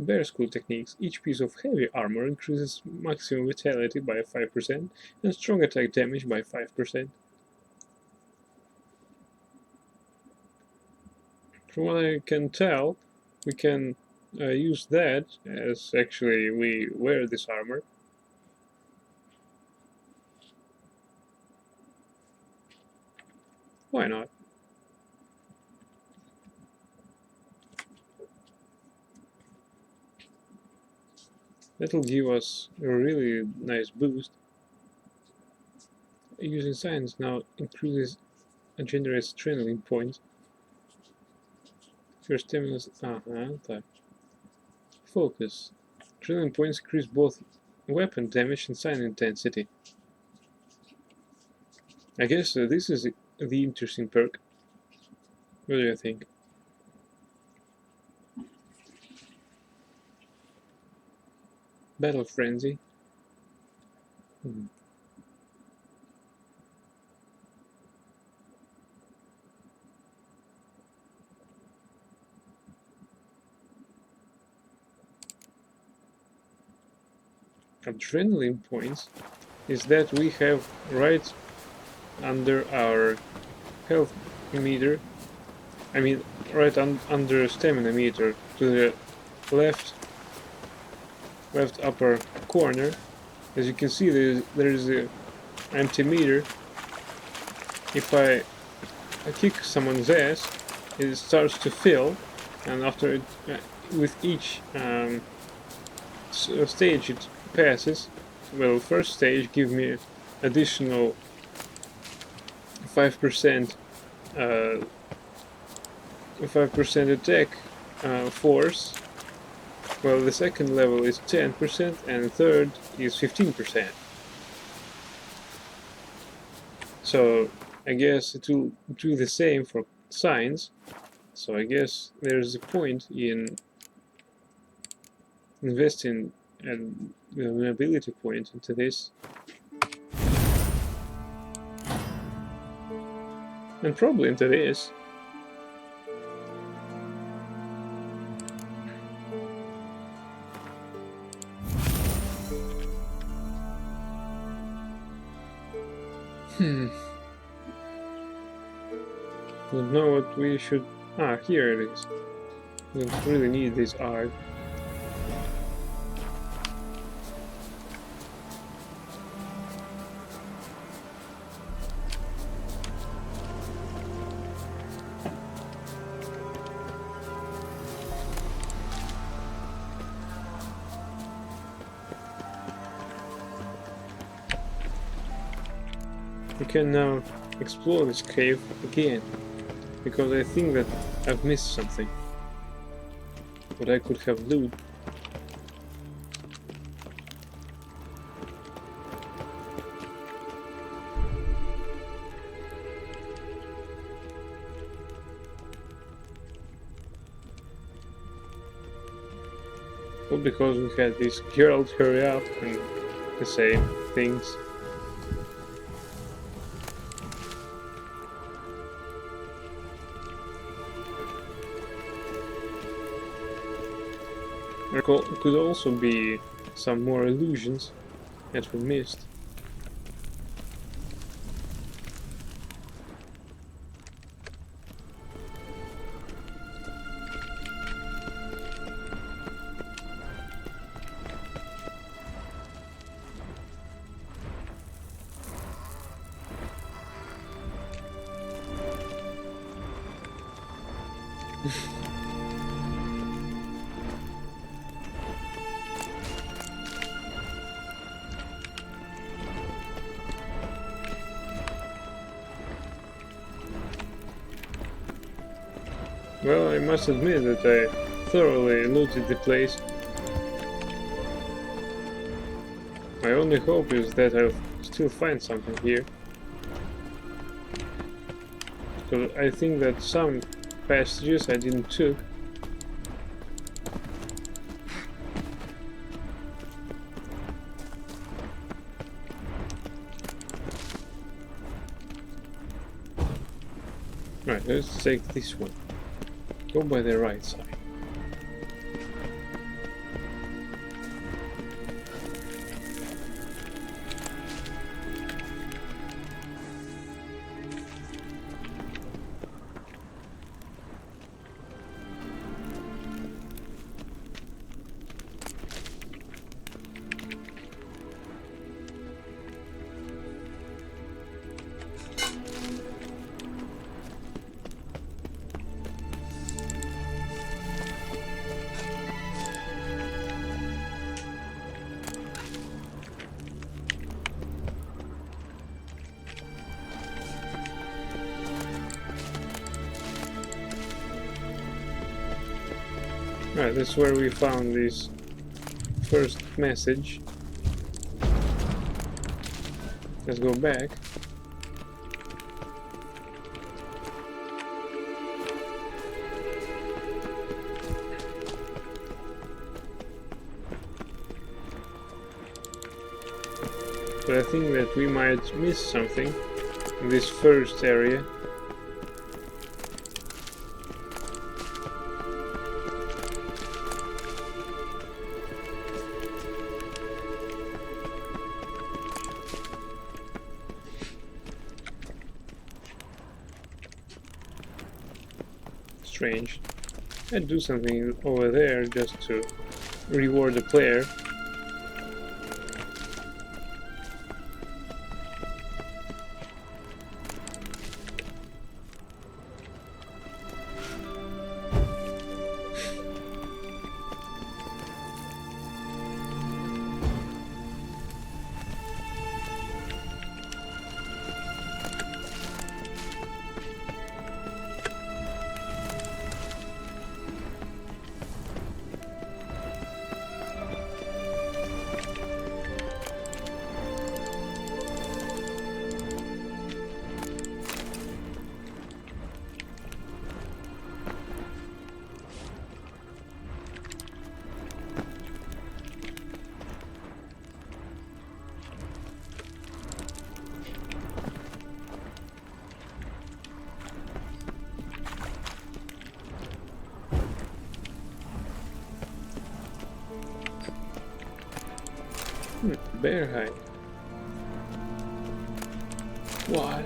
Bear school techniques. Each piece of heavy armor increases maximum vitality by 5% and strong attack damage by 5%. From what I can tell, we can use that as actually we wear this armor. Why not? That'll give us a really nice boost. Using science now increases and generates adrenaline points. Your stamina. Так. Focus. Adrenaline points increase both weapon damage and sign intensity. I guess this is the interesting perk. What do you think? Battle Frenzy. Adrenaline points is that we have right under our health meter, I mean right under stamina meter, to the left upper corner. As you can see, there is an empty meter. If I kick someone's ass, it starts to fill, and after it, with each stage it passes, well, first stage give me additional 5% 5% attack force, well, the second level is 10% and the third is 15%. So I guess it will do the same for signs, so I guess there's a point in investing an ability point into this. And probably into this. Don't know what we should... Ah, here it is. We don't really need this art. We can now explore this cave again, because I think that I've missed something. But I could have loot. Well, because we had this Geralt hurry up and to say things. could also be some more illusions that we missed. Well, I must admit that I thoroughly looted the place. My only hope is that I'll still find something here. Because I think that some passages I didn't took. Right, let's take this one. Go by the right side. Right, that's where we found this first message. Let's go back. But I think that we might miss something in this first area. Strange. I'd do something over there just to reward the player. Bear hide. Water.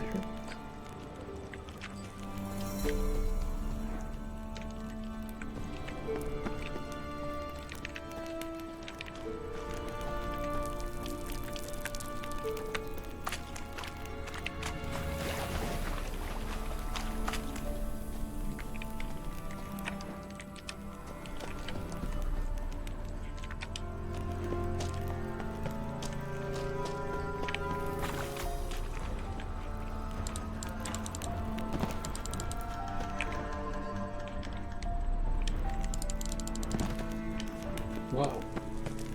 Wow.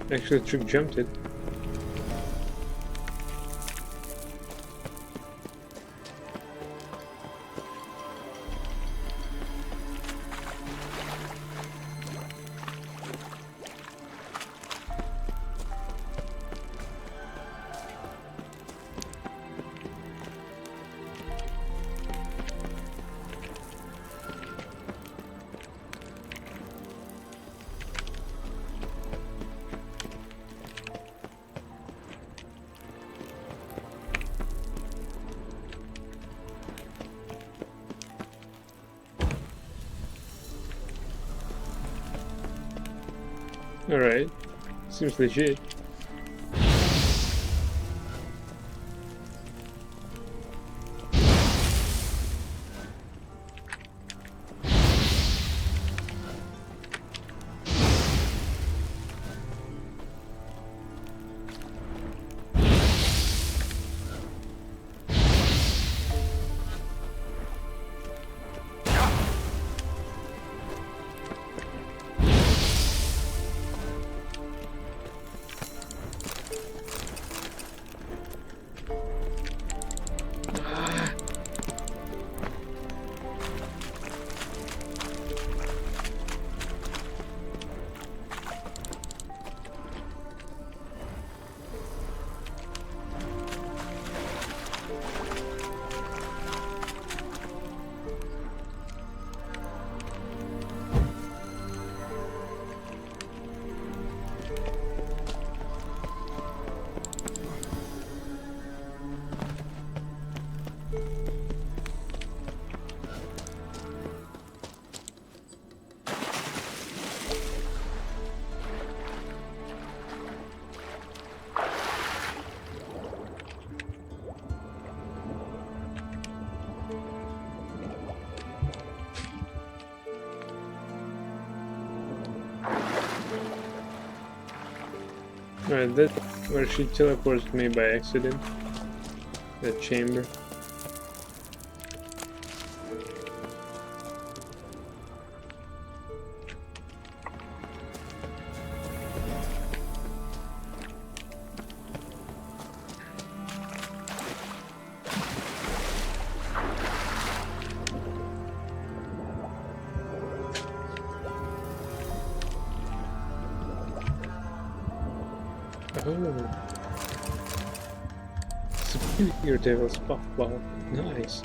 Actually, Trick jumped it. Alright. Seems legit. Alright, that's where she teleported me by accident. That chamber. Oh. Superior Devil's Puffball. Nice.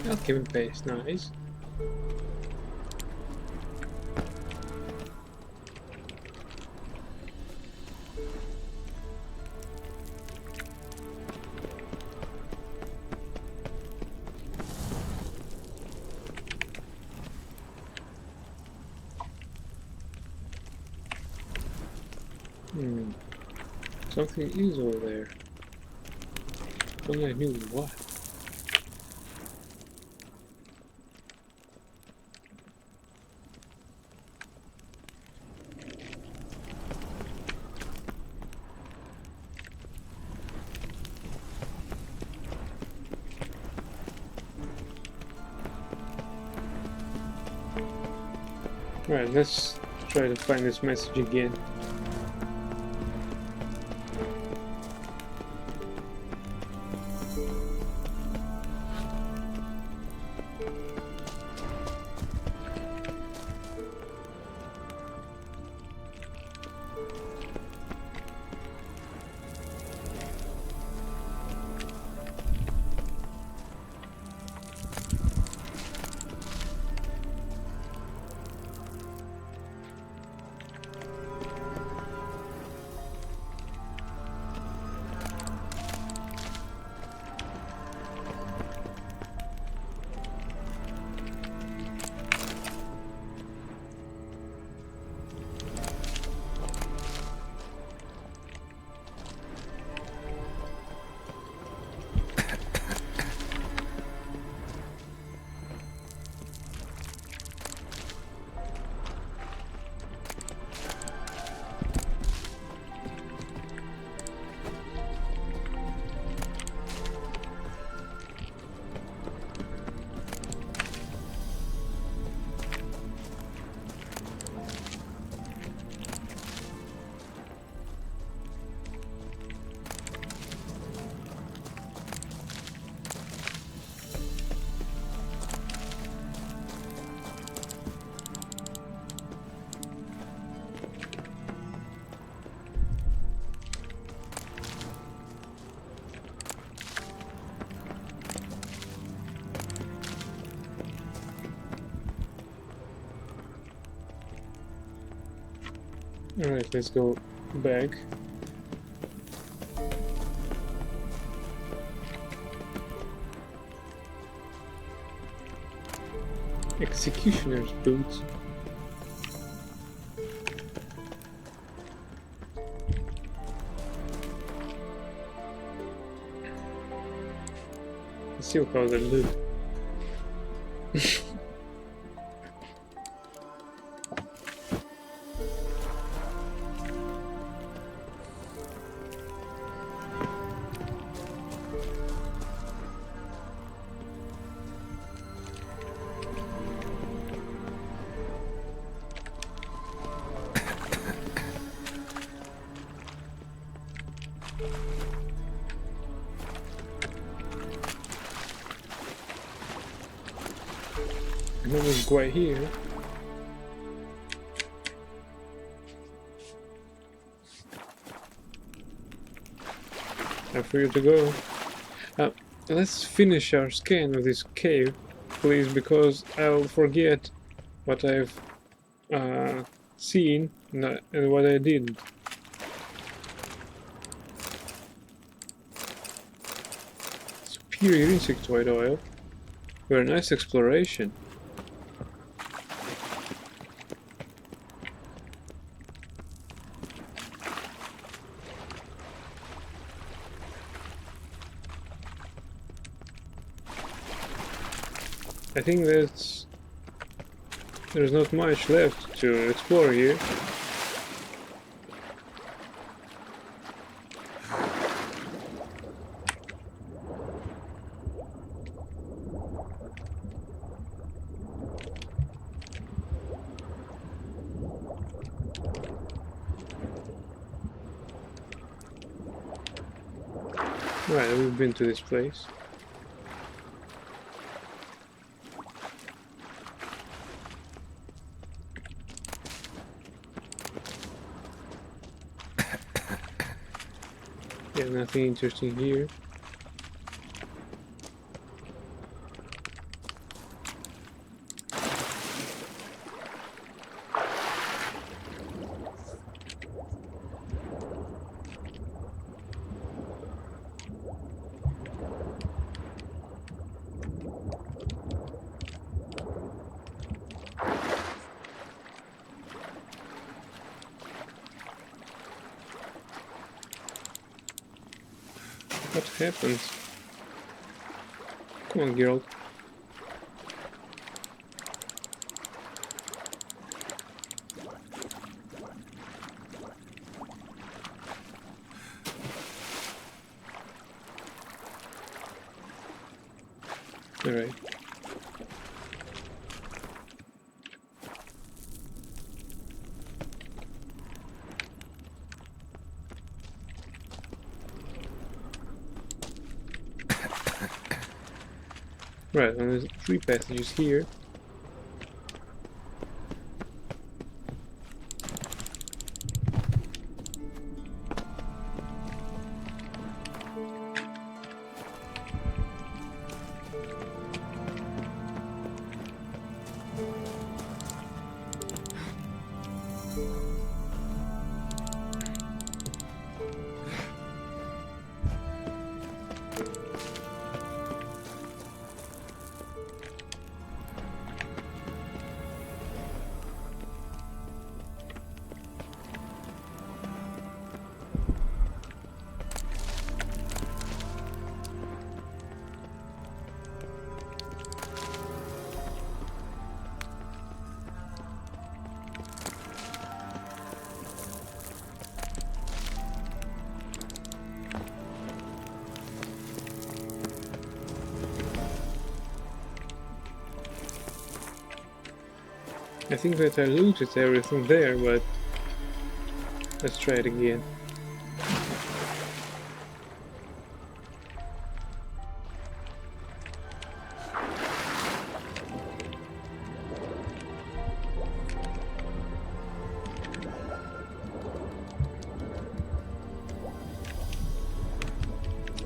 Alchemy base, nice. Something is over there. Only I knew what. Alright, let's try to find this message again. Alright, let's go back. Executioner's boots. Let's see how they look. Another guy here. Time for you to go. Let's finish our scan of this cave, please, because I'll forget what I've seen and what I didn't. Superior insectoid oil. Very nice exploration. I think there's not much left to explore here. Right, we've been to this place. Yeah, nothing interesting here. What happens? Come on, Geralt. All right. Right, and there's 3 passages here. I think that I looted everything there, but let's try it again.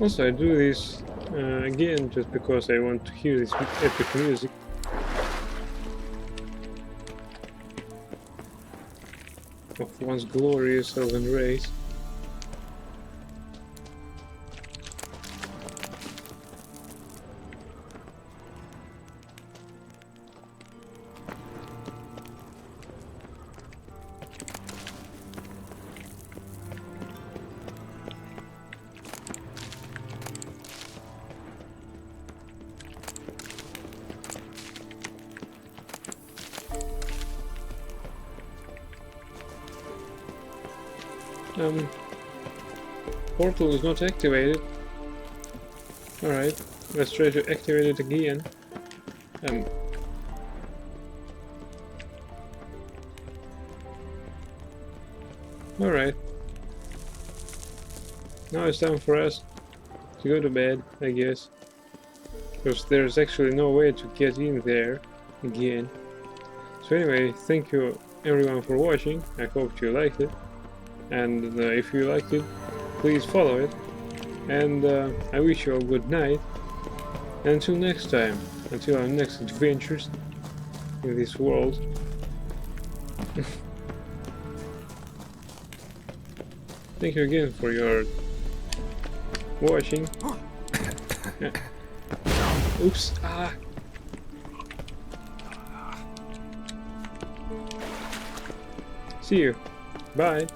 Also, I do this again just because I want to hear this epic music. of once glorious elven race. Portal is not activated. Alright, let's try to activate it again. Alright. Now it's time for us to go to bed, I guess. Because there's actually no way to get in there again. So anyway, thank you everyone for watching. I hope you liked it. And if you liked it, please follow it. And I wish you a good night. Until next time, until our next adventures in this world. Thank you again for your watching. Oops. Ah. See you. Bye.